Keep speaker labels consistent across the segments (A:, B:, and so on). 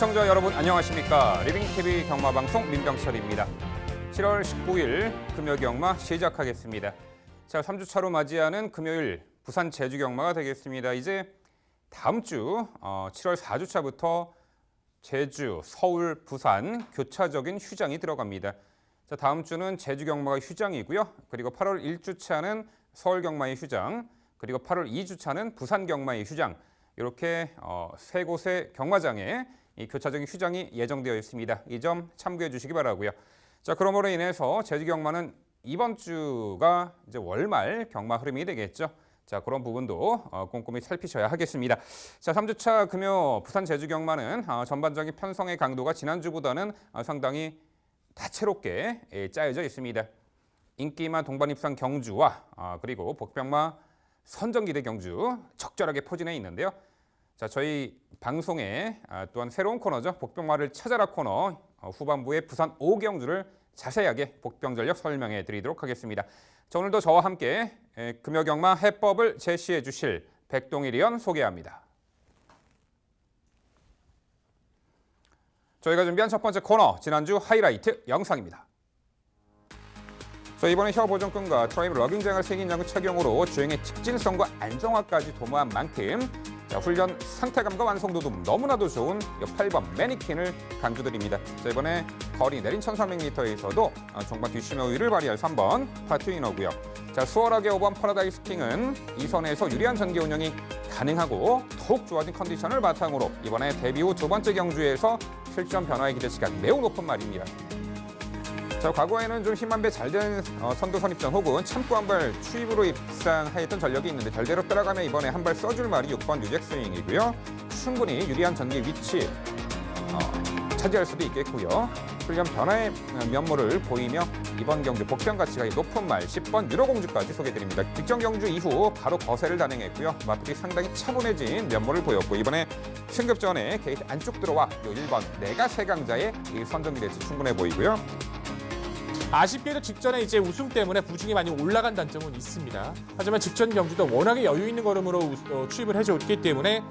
A: 시청자 여러분 안녕하십니까? 리빙TV 경마방송 민병철입니다. 7월 19일 금요 경마 시작하겠습니다. 자, 3주차로 맞이하는 금요일 부산 제주 경마가 되겠습니다. 이제 다음 주 7월 4주차부터 제주, 서울, 부산 교차적인 휴장이 들어갑니다. 자, 다음 주는 제주 경마가 휴장이고요. 그리고 8월 1주차는 서울 경마의 휴장, 그리고 8월 2주차는 부산 경마의 휴장. 이렇게 세 곳의 경마장에 이 교차적인 휴장이 예정되어 있습니다. 이 점 참고해 주시기 바라고요. 자, 그러므로 인해서 제주 경마는 이번 주가 이제 월말 경마 흐름이 되겠죠. 자, 그런 부분도 꼼꼼히 살피셔야 하겠습니다. 자, 3주차 금요 부산 제주 경마는 전반적인 편성의 강도가 지난주보다는 상당히 다채롭게 짜여져 있습니다. 인기마 동반 입상 경주와 그리고 복병마 선정기대 경주 적절하게 포진해 있는데요. 자, 저희 방송에 또한 새로운 코너죠. 복병마를 찾아라 코너 후반부에 부산 5경주를 자세하게 복병 전력 설명해 드리도록 하겠습니다. 자, 오늘도 저와 함께 금요경마 해법을 제시해 주실 백동일 의원 소개합니다. 저희가 준비한 첫 번째 코너, 지난주 하이라이트 영상입니다. 자, 이번에 혀 보정끈과 트라이브 러빙장을 새긴 장구 착용으로 주행의 직진성과 안정화까지 도모한 만큼 자, 훈련 상태감과 완성도도 너무나도 좋은 8번 매니킨을 강조드립니다. 자, 이번에 거리 내린 1300m에서도 종반 뒷심의 우위를 발휘할 3번 파트위너고요. 자, 수월하게 5번 파라다이스 킹은 2선에서 유리한 전개 운영이 가능하고 더욱 좋아진 컨디션을 바탕으로 이번에 데뷔 후 두 번째 경주에서 실전 변화의 기대치가 매우 높은 말입니다. 자, 과거에는 좀 힘한 배 잘 된 선두 선입전 혹은 참고 한 발 추입으로 입상하였던 전력이 있는데 결대로 따라가면 이번에 한 발 써줄 말이 6번 유잭 스윙이고요. 충분히 유리한 전개 위치 차지할 수도 있겠고요. 훈련 변화의 면모를 보이며 이번 경주 복병 가치가 높은 말 10번 유로공주까지 소개드립니다. 직전 경주 이후 바로 거세를 단행했고요. 마필이 상당히 차분해진 면모를 보였고 이번에 승급전에 게이트 안쪽 들어와 1번 내가 세강자의 이 선정기 대치 충분해 보이고요.
B: 아쉽게도 직전에 이제 우승 때문에 부진이 많이 올라간 단점은 있습니다. 하지만 직전 경주도 워낙에 여유 있는 걸음으로 추입을 해줬기 때문에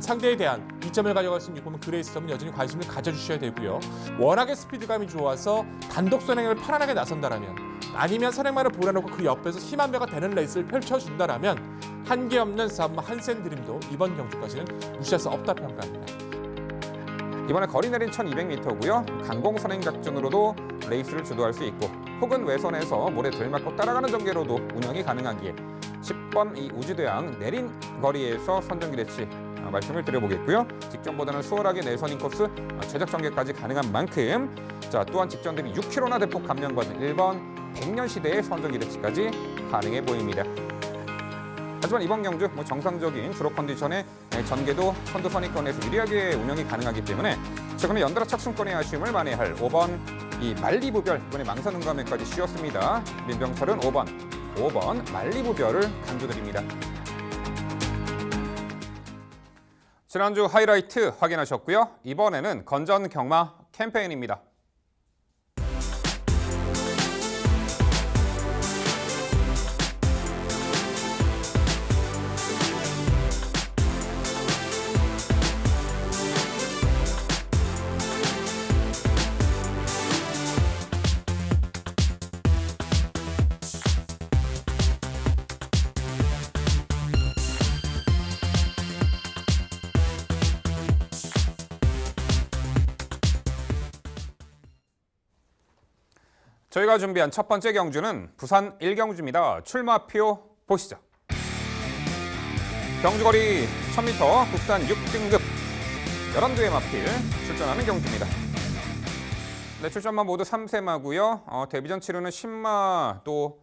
B: 상대에 대한 이점을 가져갈 수 있는 그레이스점은 여전히 관심을 가져주셔야 되고요. 워낙에 스피드감이 좋아서 단독 선행을 편안하게 나선다라면 아니면 선행만을 몰아놓고 그 옆에서 힘 한 배가 되는 레이스를 펼쳐준다라면 한계 없는 싸움 한센 드림도 이번 경주까지는 무시할 수 없다 평가합니다.
A: 이번에 거리 내린 1200m고요. 강공 선행 작전으로도 레이스를 주도할 수 있고 혹은 외선에서 모래 들맞고 따라가는 전개로도 운영이 가능하기에 10번 이 우주대왕 내린 거리에서 선정기 대치 말씀을 드려보겠고요. 직전보다는 수월하게 내선인 코스 최적 전개까지 가능한 만큼 자, 또한 직전 대비 6km나 대폭 감량받은 1번 100년 시대의 선정기 대치까지 가능해 보입니다. 하지만 이번 경주 정상적인 주로 컨디션의 전개도 선두 선입권에서 유리하게 운영이 가능하기 때문에 최근에 연달아 착순권의 아쉬움을 만회할 5번 이 만리부별 이번에 망사능감에까지 쉬었습니다. 민병철은 5번 만리부별을 강조드립니다. 지난주 하이라이트 확인하셨고요. 이번에는 건전 경마 캠페인입니다. 저희가 준비한 첫 번째 경주는 부산 1경주입니다. 출마표 보시죠. 경주거리 1000m 국산 6등급 11두의 마필 출전하는 경주입니다. 네, 출전마 모두 3세마고요. 데뷔전 치르는 10마도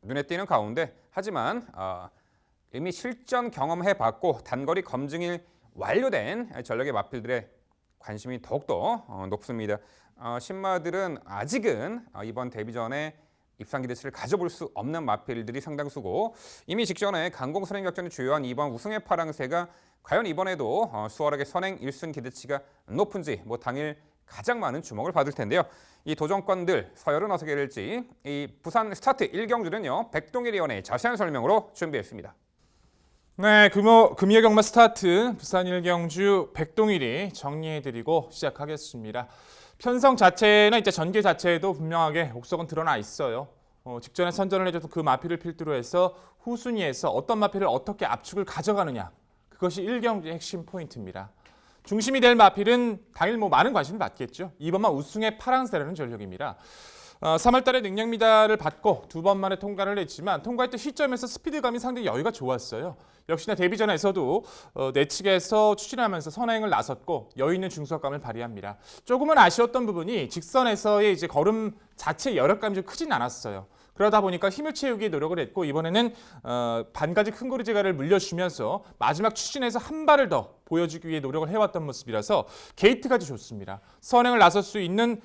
A: 눈에 띄는 가운데 하지만 이미 실전 경험해봤고 단거리 검증이 완료된 전력의 마필들의 관심이 더욱더 높습니다. 10마들은 아직은 이번 데뷔전에 입상 기대치를 가져볼 수 없는 마필들이 상당수고 이미 직전에 강공 선행 작전이 주요한 2번 우승의 파랑새가 과연 이번에도 수월하게 선행 1승 기대치가 높은지 당일 가장 많은 주목을 받을 텐데요. 이 도전권들 서열은 어떻게 될지 이 부산 스타트 1경주는요. 백동일 의원의 자세한 설명으로 준비했습니다.
B: 네, 금요 경마 스타트 부산 1경주 백동일이 정리해드리고 시작하겠습니다. 편성 자체나 이제 전개 자체에도 분명하게 옥석은 드러나 있어요. 직전에 선전을 해줬던 그 마필을 필두로 해서 후순위에서 어떤 마필을 어떻게 압축을 가져가느냐, 그것이 1경주의 핵심 포인트입니다. 중심이 될 마필은 당일 많은 관심을 받겠죠. 이번만 우승의 파랑새라는 전력입니다. 3월 달에 능력 미달을 받고 두 번 만에 통과를 했지만 통과했던 시점에서 스피드감이 상당히 여유가 좋았어요. 역시나 데뷔전에서도 내측에서 추진하면서 선행을 나섰고 여유 있는 중속감을 발휘합니다. 조금은 아쉬웠던 부분이 직선에서의 이제 걸음 자체 여력감이 좀 크진 않았어요. 그러다 보니까 힘을 채우기 노력을 했고 이번에는 반가지 큰 고리제가를 물려주면서 마지막 추진에서 한 발을 더 보여주기 위해 노력을 해왔던 모습이라서 게이트까지 좋습니다. 선행을 나설 수 있는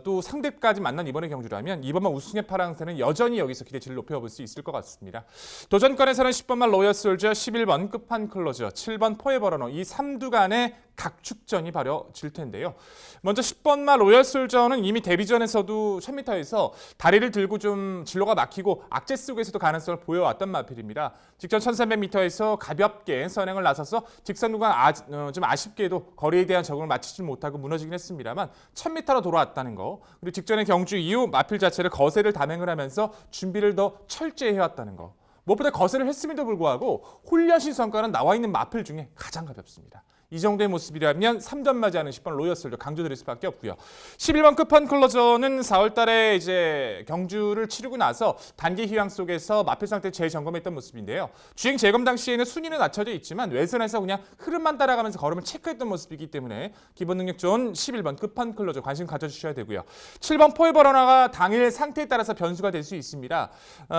B: 또 상대까지 만난 이번의 경주라면 이번만 우승의 파랑새는 여전히 여기서 기대치를 높여볼 수 있을 것 같습니다. 도전권에서는 10번만 로열 솔저, 11번 끝판 클로저, 7번 포에버 러너 이 3두간의 각축전이 벌어질 텐데요. 먼저 10번마 로열 솔저는 이미 데뷔전에서도 1000m에서 다리를 들고 좀 진로가 막히고 악재 속에서도 가능성을 보여왔던 마필입니다. 직전 1300m에서 가볍게 선행을 나서서 직선 구간 좀 아쉽게도 거리에 대한 적응을 마치지 못하고 무너지긴 했습니다만 1000m로 돌아왔다는 거, 그리고 직전의 경주 이후 마필 자체를 거세를 담행을 하면서 준비를 더 철저히 해왔다는 거, 무엇보다 거세를 했음에도 불구하고 훈련시 성과는 나와 있는 마필 중에 가장 가볍습니다. 이 정도의 모습이라면 3점 맞이하는 10번 로열솔도 강조드릴 수밖에 없고요. 11번 끝판 클로저는 4월 달에 이제 경주를 치르고 나서 단기 휴양 속에서 마필 상태 재점검했던 모습인데요. 주행 재검 당시에는 순위는 낮춰져 있지만 외선에서 그냥 흐름만 따라가면서 걸음을 체크했던 모습이기 때문에 기본 능력 좋은 11번 끝판 클로저 관심 가져주셔야 되고요. 7번 포에버 러너가 당일 상태에 따라서 변수가 될 수 있습니다.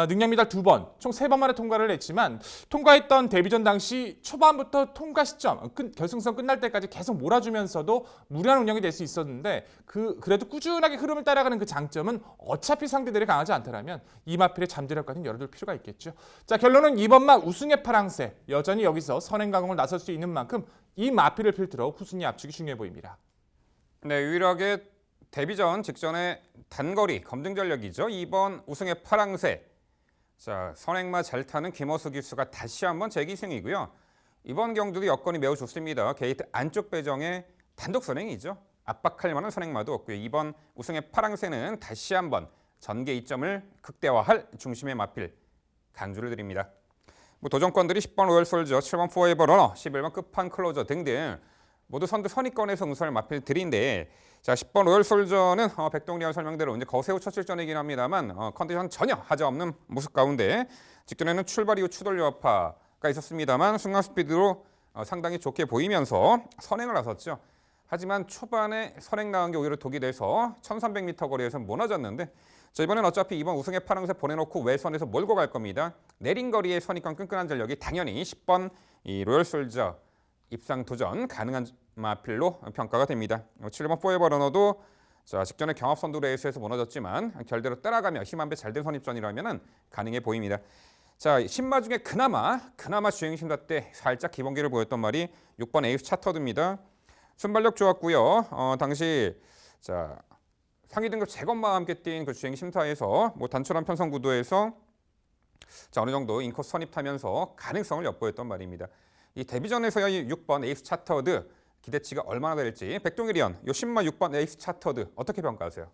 B: 능력 미달 2번, 총 3번 만에 통과를 했지만 통과했던 데뷔전 당시 초반부터 통과 시점, 결승선 끝날 때까지 계속 몰아주면서도 무리한 운영이 될 수 있었는데 그래도 꾸준하게 흐름을 따라가는 그 장점은 어차피 상대들이 강하지 않더라면 이 마필의 잠재력까지는 열어둘 필요가 있겠죠. 자, 결론은 이번만 우승의 파랑새, 여전히 여기서 선행 강공을 나설 수 있는 만큼 이 마필을 필두로 후순위 압축이 중요해 보입니다.
A: 네, 유일하게 데뷔전 직전에 단거리 검증 전력이죠. 2번 우승의 파랑새. 자, 선행마 잘 타는 김어수 기수가 다시 한번 재기승이고요. 이번 경주도 여건이 매우 좋습니다. 게이트 안쪽 배정에 단독 선행이죠. 압박할 만한 선행마도 없고요. 이번 우승의 파랑새는 다시 한번 전개 이점을 극대화할 중심의 마필 강조를 드립니다. 도전권들이 10번 로열 솔저, 7번 포에버 러너, 11번 끝판 클로저 등등 모두 선두 선위권에서 응수할 마필들인데, 자, 10번 로열 솔저는 백동리와 설명대로 이제 거세후 첫 출전이긴 합니다만 컨디션 전혀 하자없는 모습 가운데 직전에는 출발 이후 추돌 여파가 있었습니다만 순간 스피드로 상당히 좋게 보이면서 선행을 나섰죠. 하지만 초반에 선행 나간 게 오히려 독이 돼서 1300m 거리에서 무너졌는데, 자, 이번엔 어차피 이번 우승의 파랑새 보내놓고 외선에서 몰고 갈 겁니다. 내린 거리에 선입관 끈끈한 전력이 당연히 10번 이 로열 솔저 입상 도전 가능한 마필로 평가가 됩니다. 7번 포에버 러너도 자, 직전에 경합 선두 레이스에서 무너졌지만 결대로 따라가며 힘 한 배 잘 된 선입전이라면 가능해 보입니다. 자, 신마 중에 그나마 주행 심사 때 살짝 기본기를 보였던 말이 6번 에이스 차터드입니다. 순발력 좋았고요. 당시 자, 상위 등급 재검마와 함께 뛴 그 주행 심사에서 단촐한 편성 구도에서 자, 어느 정도 인코스 선입하면서 가능성을 엿보였던 말입니다. 이 데뷔전에서의 6번 에이스 차터드 기대치가 얼마나 될지 백동일위원, 요 신마 6번 에이스 차터드 어떻게 평가하세요?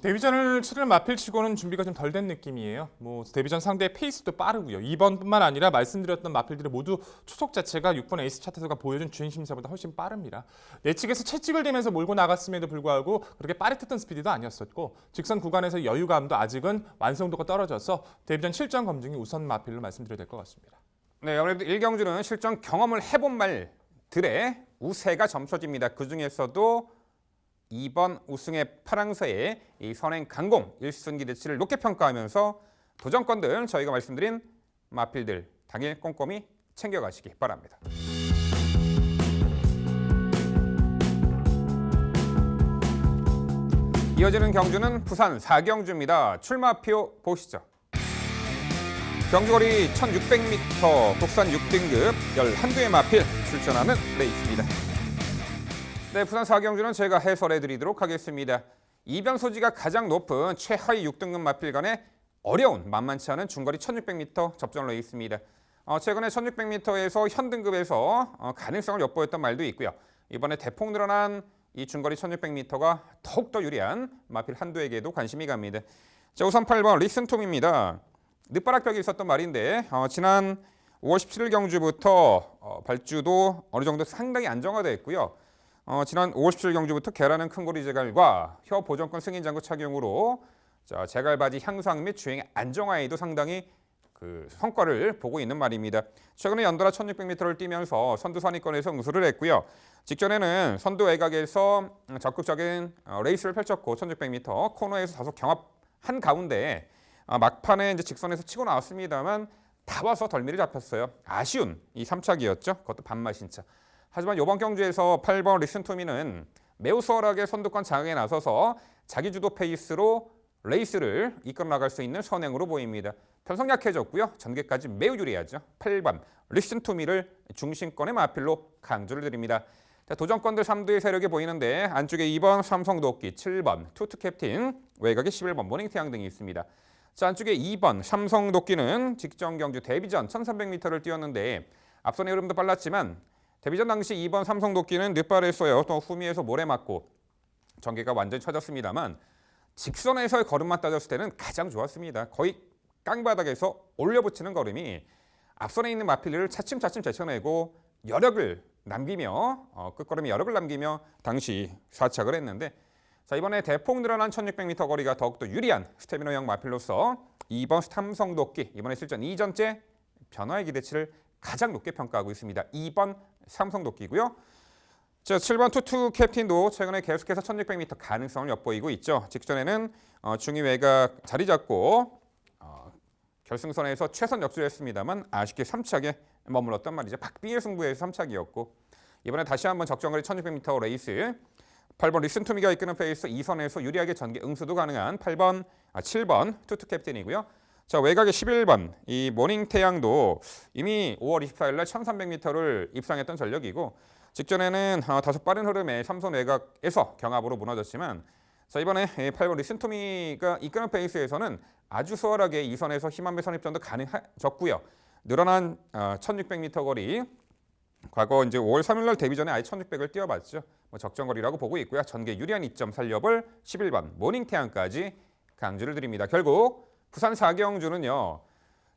B: 데뷔전을 치르는 마필치고는 준비가 좀 덜 된 느낌이에요. 데뷔전 상대의 페이스도 빠르고요. 2번뿐만 아니라 말씀드렸던 마필들이 모두 초속 자체가 6번 에이스 차트가 보여준 주행 심사보다 훨씬 빠릅니다. 내측에서 채찍을 대면서 몰고 나갔음에도 불구하고 그렇게 빠릿했던 스피드도 아니었었고 직선 구간에서 여유감도 아직은 완성도가 떨어져서 데뷔전 실전 검증이 우선 마필로 말씀드려야 될 것 같습니다.
A: 네, 아무래도 1경주는 실전 경험을 해본 말들의 우세가 점쳐집니다. 그중에서도 2번 우승의 파랑새의 이 선행 강공 1순 기대치를 높게 평가하면서 도전권들 저희가 말씀드린 마필들 당일 꼼꼼히 챙겨가시기 바랍니다. 이어지는 경주는 부산 4경주입니다. 출마표 보시죠. 경주거리 1600m, 국산 6등급 11두의 마필 출전하는 레이스입니다. 네, 부산 4경주는 제가 해설해드리도록 하겠습니다. 이변 소지가 가장 높은 최하위 6등급 마필 간의 어려운 만만치 않은 중거리 1600m 접전 레이스입니다. 최근에 1600m에서 현등급에서 가능성을 엿보였던 말도 있고요. 이번에 대폭 늘어난 이 중거리 1600m가 더욱더 유리한 마필 한두에게도 관심이 갑니다. 자, 우선 8번 리슨톰입니다. 늦바락벽이 있었던 말인데 지난 5월 17일 경주부터 발주도 어느 정도 상당히 안정화되어 있고요. 지난 5월 17일 경주부터 개라는 큰고리 제갈과 혀 보정권 승인 장구 착용으로 자, 제갈 바지 향상 및 주행 안정화에도 상당히 그 성과를 보고 있는 말입니다. 최근에 연달아 1600m를 뛰면서 선두 선위권에서 응수를 했고요. 직전에는 선두 외곽에서 적극적인 레이스를 펼쳤고 1600m 코너에서 다소 경합한 가운데 막판에 이제 직선에서 치고 나왔습니다만 다 와서 덜미를 잡혔어요. 아쉬운 이 3착이었죠. 그것도 반마신 차. 하지만 이번 경주에서 8번 리슨토미는 매우 수월하게 선두권 장악에 나서서 자기 주도 페이스로 레이스를 이끌어 나갈 수 있는 선행으로 보입니다. 편성 약해졌고요. 전개까지 매우 유리하죠. 8번 리슨토미를 중심권의 마필로 강조를 드립니다. 자, 도전권들 3두의 세력이 보이는데 안쪽에 2번 삼성도끼, 7번 투투캡틴, 외곽에 11번 모닝태양 등이 있습니다. 자, 안쪽에 2번 삼성도끼는 직전 경주 데뷔전 1300m를 뛰었는데 앞선의 흐름도 빨랐지만 데뷔전 당시 2번 삼성도끼는 늦발했어요. 또 후미에서 모래 맞고 전개가 완전히 쳐졌습니다만 직선에서의 걸음만 따졌을 때는 가장 좋았습니다. 거의 깡바닥에서 올려붙이는 걸음이 앞선에 있는 마필을 차츰차츰 제쳐내고 여력을 남기며 끝걸음에 여력을 남기며 당시 4착을 했는데 자, 이번에 대폭 늘어난 1600m 거리가 더욱더 유리한 스태미너형 마필로서 2번 삼성도끼 이번에 실전 2전째 변화의 기대치를 가장 높게 평가하고 있습니다. 2번 삼성도끼고요. 자, 7번 투투 캡틴도 최근에 계속해서 1600m 가능성을 엿보이고 있죠. 직전에는 중위 외곽 자리 잡고 결승선에서 최선 역주했습니다만 아쉽게 3착에 머물렀단 말이죠. 박빙의 승부에서 3착이었고 이번에 다시 한번 적정거리 1600m 레이스 8번 리슨토미가 이끄는 페이스 2선에서 유리하게 전개 응수도 가능한 7번 투투 캡틴이고요. 자, 외곽에 11번 이 모닝태양도 이미 5월 24일 날 1300m를 입상했던 전력이고 직전에는 다소 빠른 흐름에 삼선 외곽에서 경합으로 무너졌지만 자, 이번에 8번 리슨토미가 이끄는 페이스에서는 아주 수월하게 2선에서 힘한배 선입전도 가능해졌고요. 늘어난 1600m 거리 과거 이제 5월 3일 날 데뷔 전에 아예 1600을 뛰어봤죠. 적정거리라고 보고 있고요. 전개 유리한 이점 살려볼 11번 모닝태양까지 강조를 드립니다. 결국 부산 4경주는요.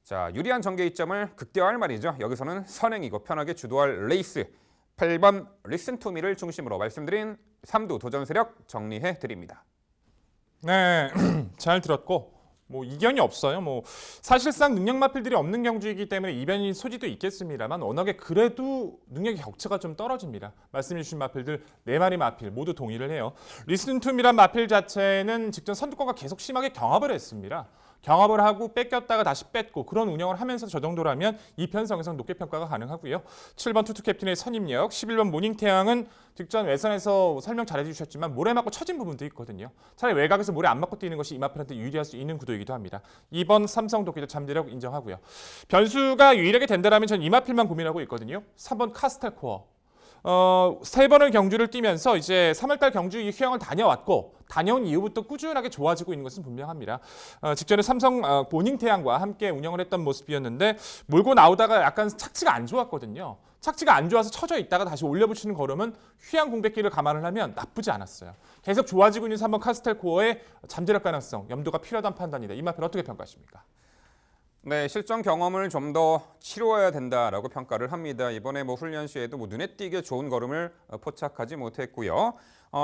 A: 자, 유리한 전개 이점을 극대화할 말이죠. 여기서는 선행이고 편하게 주도할 레이스 8번 리슨토미를 중심으로 말씀드린 3두 도전 세력 정리해 드립니다.
B: 네, 잘 들었고 뭐 이견이 없어요. 뭐 사실상 능력 마필들이 없는 경주이기 때문에 이변이 소지도 있겠습니다만 워낙에 그래도 능력의 격차가 좀 떨어집니다. 말씀해 주신 마필들 4마리 마필 모두 동의를 해요. 리슨툼이란 마필 자체는 직전 선두권과 계속 심하게 경합을 했습니다. 경합을 하고 뺏겼다가 다시 뺏고 그런 운영을 하면서 저 정도라면 이 편성에서 높게 평가가 가능하고요. 7번 투투 캡틴의 선임력, 11번 모닝태양은 직전 외선에서 설명 잘 해주셨지만 모래 맞고 처진 부분도 있거든요. 차라리 외곽에서 모래 안 맞고 뛰는 것이 이 마필한테 유리할 수 있는 구도이기도 합니다. 2번 삼성도끼도 잠재력 인정하고요. 변수가 유일하게 된다면 전 이 마필만 고민하고 있거든요. 3번 카스텔코어. 3번을 경주를 뛰면서 이제 3월달 경주 이 휴양을 다녀온 이후부터 꾸준하게 좋아지고 있는 것은 분명합니다. 직전에 삼성 모닝태양과 함께 운영을 했던 모습이었는데 몰고 나오다가 약간 착지가 안 좋았거든요. 착지가 안 좋아서 처져 있다가 다시 올려붙이는 걸음은 휴양 공백기를 감안을 하면 나쁘지 않았어요. 계속 좋아지고 있는 3번 카스텔코어의 잠재력 가능성, 염두가 필요하다는 판단이다. 이 마필 어떻게 평가하십니까?
A: 네, 실전 경험을 좀 더 치루어야 된다라고 평가를 합니다. 이번에 훈련 시에도 눈에 띄게 좋은 걸음을 포착하지 못했고요.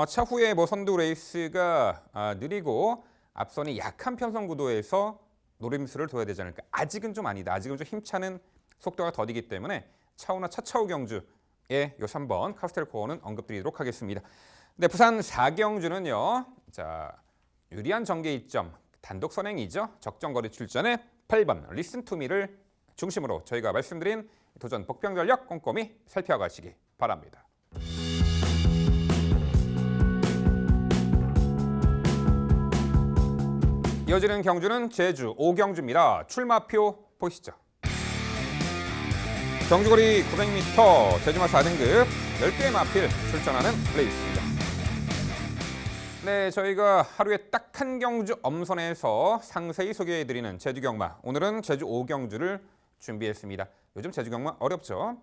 A: 차후에 선두 레이스가 느리고 앞선이 약한 편성 구도에서 노림수를 둬야 되지 않을까. 아직은 좀 아니다. 아직은 좀 힘차는 속도가 더디기 때문에 차후나 차차후 경주에 이 3번 카스텔코어는 언급드리도록 하겠습니다. 네, 부산 4경주는요. 자, 유리한 전개 이점, 단독 선행이죠. 적정거리 출전에 8번 리슨투미를 중심으로 저희가 말씀드린 도전 복병 전력 꼼꼼히 살펴가시기 바랍니다. 이어지는 경주는 제주 5경주입니다. 출마표 보시죠. 경주거리 900m 제주마 4등급 10개의 마필 출전하는 레이스입니다. 네, 저희가 하루에 딱 한 경주 엄선해서 상세히 소개해드리는 제주 경마. 오늘은 제주 5경주를 준비했습니다. 요즘 제주 경마 어렵죠.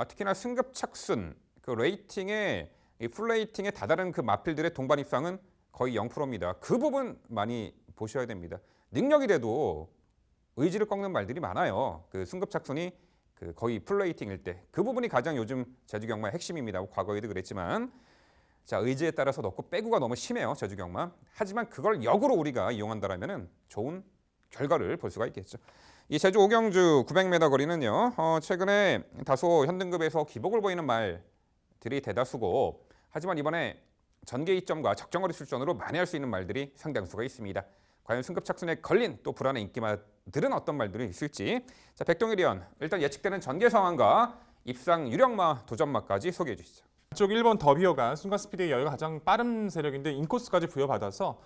A: 특히나 승급 착순, 그 레이팅의 이 풀레이팅에 다다른 그 마필들의 동반 입상은 거의 0%입니다. 그 부분 많이 보셔야 됩니다. 능력이라도 의지를 꺾는 말들이 많아요. 그 승급 착순이 그 거의 풀레이팅일 때 그 부분이 가장 요즘 제주 경마의 핵심입니다. 과거에도 그랬지만 자 의지에 따라서 넣고 빼고가 너무 심해요. 제주 경마. 하지만 그걸 역으로 우리가 이용한다라면은 좋은 결과를 볼 수가 있겠죠. 이 제주 오경주 900m 거리는요. 최근에 다소 현등급에서 기복을 보이는 말들이 대다수고 하지만 이번에 전개 이점과 적정거리 출전으로 만회할 수 있는 말들이 상당수가 있습니다. 과연 승급 착순에 걸린 또 불안의 인기마들은 어떤 말들이 있을지 자 백동일 위원 일단 예측되는 전개 상황과 입상 유력마 도전마까지 소개해 주시죠.
B: 쪽 1번 더비어가 순간 스피드의 여유가 가장 빠른 세력인데 인코스까지 부여받아서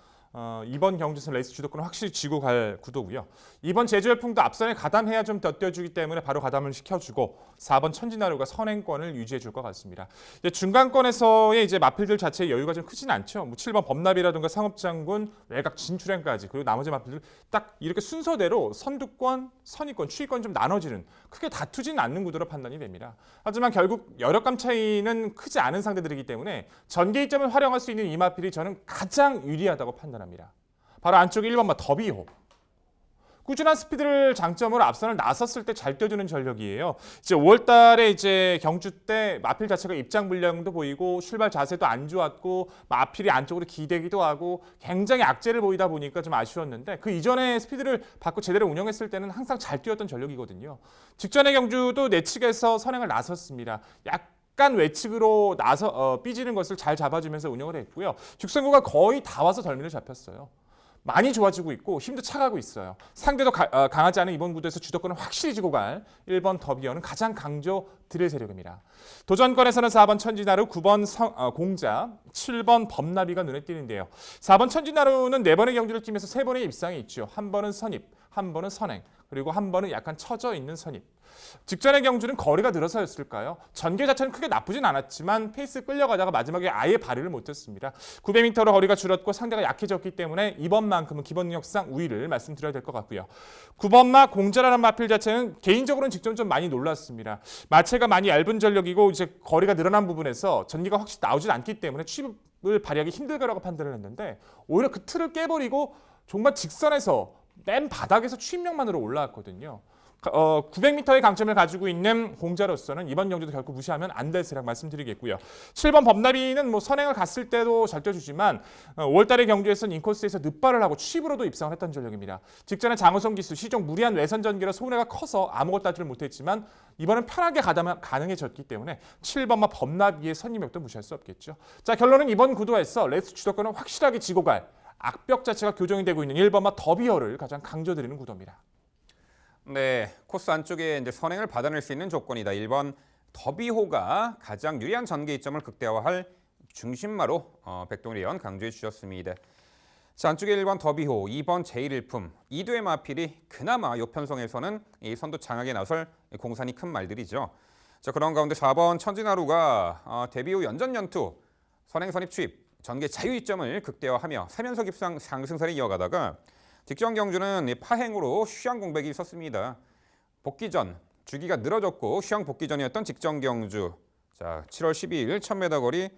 B: 이번 경주에서 레이스 주도권을 확실히 쥐고 갈 구도고요. 이번 제주열풍도 앞선에 가담해야 좀 덧대주기 때문에 바로 가담을 시켜주고 4번 천진하루가 선행권을 유지해줄 것 같습니다. 이제 중간권에서의 이제 마필들 자체의 여유가 좀 크진 않죠. 뭐 7번 범납이라든가 상업장군, 외곽 진출행까지 그리고 나머지 마필들 딱 이렇게 순서대로 선두권, 선위권, 추위권 좀 나눠지는 크게 다투지는 않는 구도로 판단이 됩니다. 하지만 결국 여력감 차이는 크지 않은 상대들이기 때문에 전개 이점을 활용할 수 있는 이 마필이 저는 가장 유리하다고 판단합니다. 바로 안쪽 1번마 더비호. 꾸준한 스피드를 장점으로 앞선을 나섰을 때 잘 뛰어주는 전력이에요. 이제 5월달에 이제 경주 때 마필 자체가 입장 불량도 보이고 출발 자세도 안 좋았고 마필이 안쪽으로 기대기도 하고 굉장히 악재를 보이다 보니까 좀 아쉬웠는데 그 이전에 스피드를 받고 제대로 운영했을 때는 항상 잘 뛰었던 전력이거든요. 직전의 경주도 내측에서 선행을 나섰습니다. 약간 외측으로 삐지는 것을 잘 잡아주면서 운영을 했고요. 죽선구가 거의 다 와서 덜미를 잡혔어요. 많이 좋아지고 있고 힘도 차가고 있어요. 상대도 강하지 않은 이번 구도에서 주도권을 확실히 쥐고 갈 1번 더비어는 가장 강조 드릴 세력입니다. 도전권에서는 4번 천진하루, 9번 공자, 7번 범나비가 눈에 띄는데요. 4번 천진하루는 4번의 경주를 뛰면서 3번의 입상이 있죠. 한 번은 선입, 한 번은 선행, 그리고 한 번은 약간 처져 있는 선입. 직전의 경주는 거리가 늘어서였을까요? 전개 자체는 크게 나쁘진 않았지만 페이스 끌려가다가 마지막에 아예 발휘를 못했습니다. 900m로 거리가 줄었고 상대가 약해졌기 때문에 이번만큼은 기본 능력상 우위를 말씀드려야 될 것 같고요. 9번마 공자라는 마필 자체는 개인적으로는 직전 좀 많이 놀랐습니다. 마체가 많이 얇은 전력이고 이제 거리가 늘어난 부분에서 전기가 확실히 나오질 않기 때문에 취입을 발휘하기 힘들 거라고 판단을 했는데 오히려 그 틀을 깨버리고 정말 직선에서 맨 바닥에서 추입력만으로 올라왔거든요. 900m의 강점을 가지고 있는 공자로서는 이번 경주도 결코 무시하면 안 될 세력 말씀드리겠고요. 7번 범나비는 뭐 선행을 갔을 때도 잘 뛰어주지만 5월달의 경주에서는 인코스에서 늦발을 하고 취입으로도 입상을 했던 전력입니다. 직전에 장호성 기수, 시종 무리한 외선 전개라 손해가 커서 아무것도 하지를 못했지만 이번엔 편하게 가담 가능해졌기 때문에 7번마 범나비의 선임력도 무시할 수 없겠죠. 자 결론은 이번 구도에서 레이스 주도권을 확실하게 쥐고 갈 악벽 자체가 교정이 되고 있는 1번마 더비어를 가장 강조드리는 구도입니다.
A: 네, 코스 안쪽에 이제 선행을 받아낼 수 있는 조건이다. 1번 더비호가 가장 유리한 전개 이점을 극대화할 중심마로 백동일 의원 강조해 주셨습니다. 자, 안쪽에 1번 더비호, 2번 제1일품, 이두의 마필이 그나마 요 편성에서는 이 선두 장악에 나설 공산이 큰 말들이죠. 자, 그런 가운데 4번 천진하루가 데뷔 후 연전연투, 선행 선입 추입, 전개 자유 이점을 극대화하며 3연속 입상 상승선에 이어가다가 직전 경주는 파행으로 휴양 공백이 있었습니다. 복귀 전 주기가 늘어졌고 휴양 복귀 전이었던 직전 경주. 자, 7월 12일 1000m 거리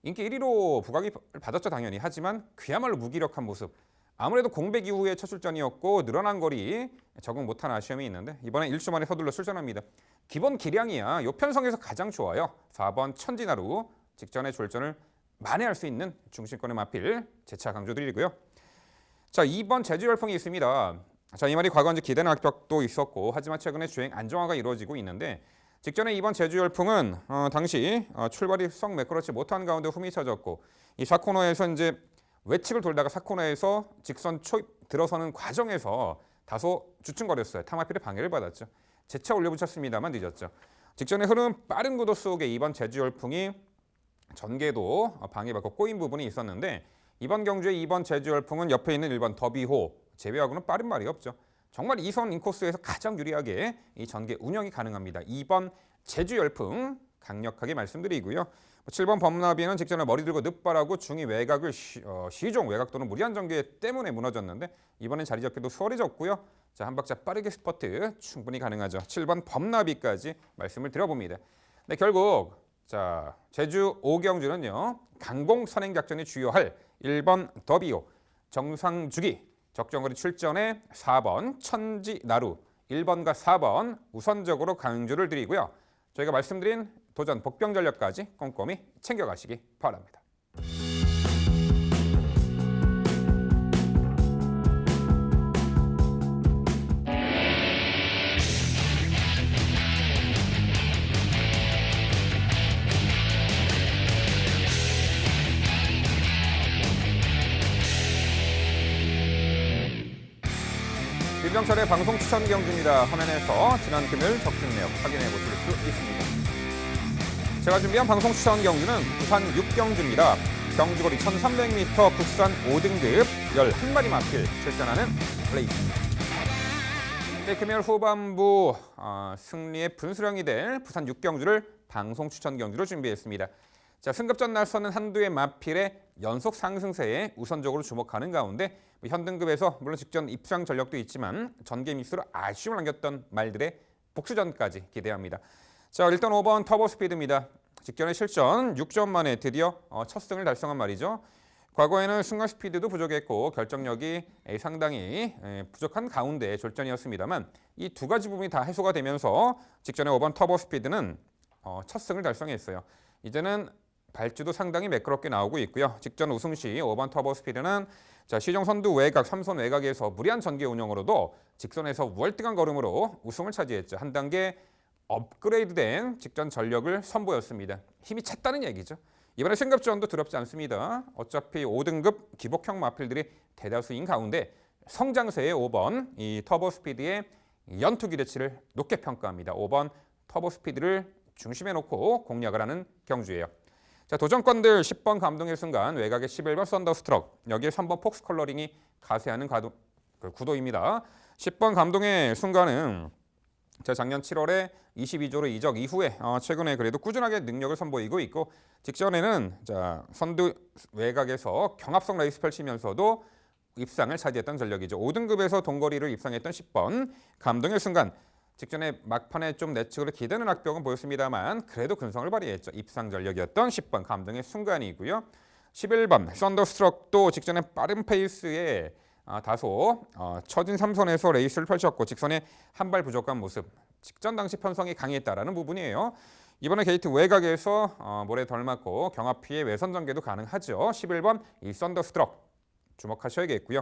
A: 인기 1위로 부각이 받았죠 당연히. 하지만 그야말로 무기력한 모습. 아무래도 공백 이후의 첫 출전이었고 늘어난 거리 적응 못한 아쉬움이 있는데 이번엔 1주 만에 서둘러 출전합니다. 기본 기량이야 요 편성에서 가장 좋아요. 4번 천진하루 직전의 졸전을 만회할 수 있는 중심권의 마필 재차 강조드리고요. 자, 2번 제주열풍이 있습니다. 자, 이 말이 과거 이제 기대는 악벽도 있었고 하지만 최근에 주행 안정화가 이루어지고 있는데 직전에 2번 제주열풍은 당시 출발이 썩 매끄럽지 못한 가운데 흠이 쳐졌고 이 4코너에서 이제 외측을 돌다가 4코너에서 직선 초입 들어서는 과정에서 다소 주춤거렸어요. 타마필의 방해를 받았죠. 재차 올려붙였습니다만 늦었죠. 직전에 흐름 빠른 구도 속에 2번 제주열풍이 전개도 방해받고 꼬인 부분이 있었는데 이번 경주의 2번 제주열풍은 옆에 있는 1번 더비호 제외하고는 빠른 말이 없죠. 정말 2선 인코스에서 가장 유리하게 이 전개 운영이 가능합니다. 2번 제주열풍 강력하게 말씀드리고요. 7번 범나비는 직전에 머리 들고 늦발하고 중위 외곽을 시종 외곽 또는 무리한 전개 때문에 무너졌는데 이번엔 자리 잡기도 수월해졌고요. 자, 한 박자 빠르게 스퍼트 충분히 가능하죠. 7번 범나비까지 말씀을 드려봅니다. 네, 결국 자, 제주 5경주는요. 강공 선행 작전이 주요할 1번 더비오 정상주기 적정거리 출전에 4번 천지나루 1번과 4번 우선적으로 강조를 드리고요. 저희가 말씀드린 도전 복병 전력까지 꼼꼼히 챙겨가시기 바랍니다. 민병철의 방송 추천 경주입니다. 화면에서 지난 금요일 적중 내역 확인해 보실 수 있습니다. 제가 준비한 방송 추천 경주는 부산 6경주입니다. 경주거리 1300m 국산 5등급 11마리 마필 출전하는 레이스입니다. 네, 금요일 후반부 승리의 분수령이 될 부산 6경주를 방송 추천 경주로 준비했습니다. 자, 승급전 나서는 한두의 마필의 연속 상승세에 우선적으로 주목하는 가운데 현등급에서 물론 직전 입상 전력도 있지만 전개 미스로 아쉬움을 남겼던 말들의 복수전까지 기대합니다. 자, 일단 5번 터보 스피드입니다. 직전에 실전 6점 만에 드디어 첫 승을 달성한 말이죠. 과거에는 순간 스피드도 부족했고 결정력이 상당히 부족한 가운데 졸전이었습니다만 이 두 가지 부분이 다 해소가 되면서 직전에 5번 터보 스피드는 첫 승을 달성했어요. 이제는 발주도 상당히 매끄럽게 나오고 있고요. 직전 우승 시 5번 터보 스피드는 자, 시종 선두 외곽, 3선 외곽에서 무리한 전개 운영으로도 직선에서 월등한 걸음으로 우승을 차지했죠. 한 단계 업그레이드된 직전 전력을 선보였습니다. 힘이 찼다는 얘기죠. 이번에 승급전도 두렵지 않습니다. 어차피 5등급 기복형 마필들이 대다수인 가운데 성장세의 5번 이 터보 스피드의 연투 기대치를 높게 평가합니다. 5번 터보 스피드를 중심에 놓고 공략을 하는 경주예요. 자, 도전권들 10번 감동의 순간 외곽의 11번 썬더스트럭 여기에 3번 폭스 컬러링이 가세하는 구도입니다. 10번 감동의 순간은 자, 작년 7월에 22조로 이적 이후에 최근에 그래도 꾸준하게 능력을 선보이고 있고 직전에는 자, 선두 외곽에서 경합성 레이스 펼치면서도 입상을 차지했던 전력이죠. 5등급에서 동거리를 입상했던 10번 감동의 순간 직전에 막판에 좀 내측으로 기대는 악벽은 보였습니다만 그래도 근성을 발휘했죠. 입상 전력이었던 10번 감동의 순간이고요. 11번 썬더스트럭도 직전에 빠른 페이스에 다소 처진 3선에서 레이스를 펼쳤고 직선에 한 발 부족한 모습. 직전 당시 편성이 강했다라는 부분이에요. 이번에 게이트 외곽에서 모래 덜 맞고 경합 피해 외선 전개도 가능하죠. 11번 이 썬더스트럭 주목하셔야겠고요.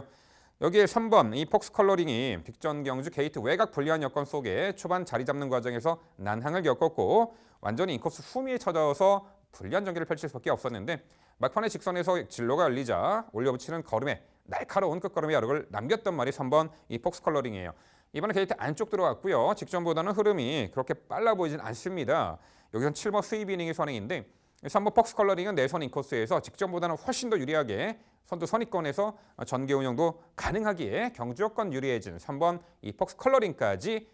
A: 여기에 3번 이 폭스 컬러링이 빅전 경주 게이트 외곽 불리한 여건 속에 초반 자리 잡는 과정에서 난항을 겪었고 완전히 인코스 후미에 쳐져서 불리한 전개를 펼칠 수밖에 없었는데 막판에 직선에서 진로가 열리자 올려붙이는 걸음에 날카로운 끝걸음의 여력을 남겼던 말이 3번 이 폭스 컬러링이에요. 이번에 게이트 안쪽 들어갔고요. 직전보다는 흐름이 그렇게 빨라 보이진 않습니다. 여기선 7번 스윕 이닝이 선행인데 3번 폭스 컬러링은 내선 인코스에서 직전보다는 훨씬 더 유리하게 선두 선입권에서 전개 운영도 가능하기에 경주 여건 유리해진 3번 이 폭스 컬러링까지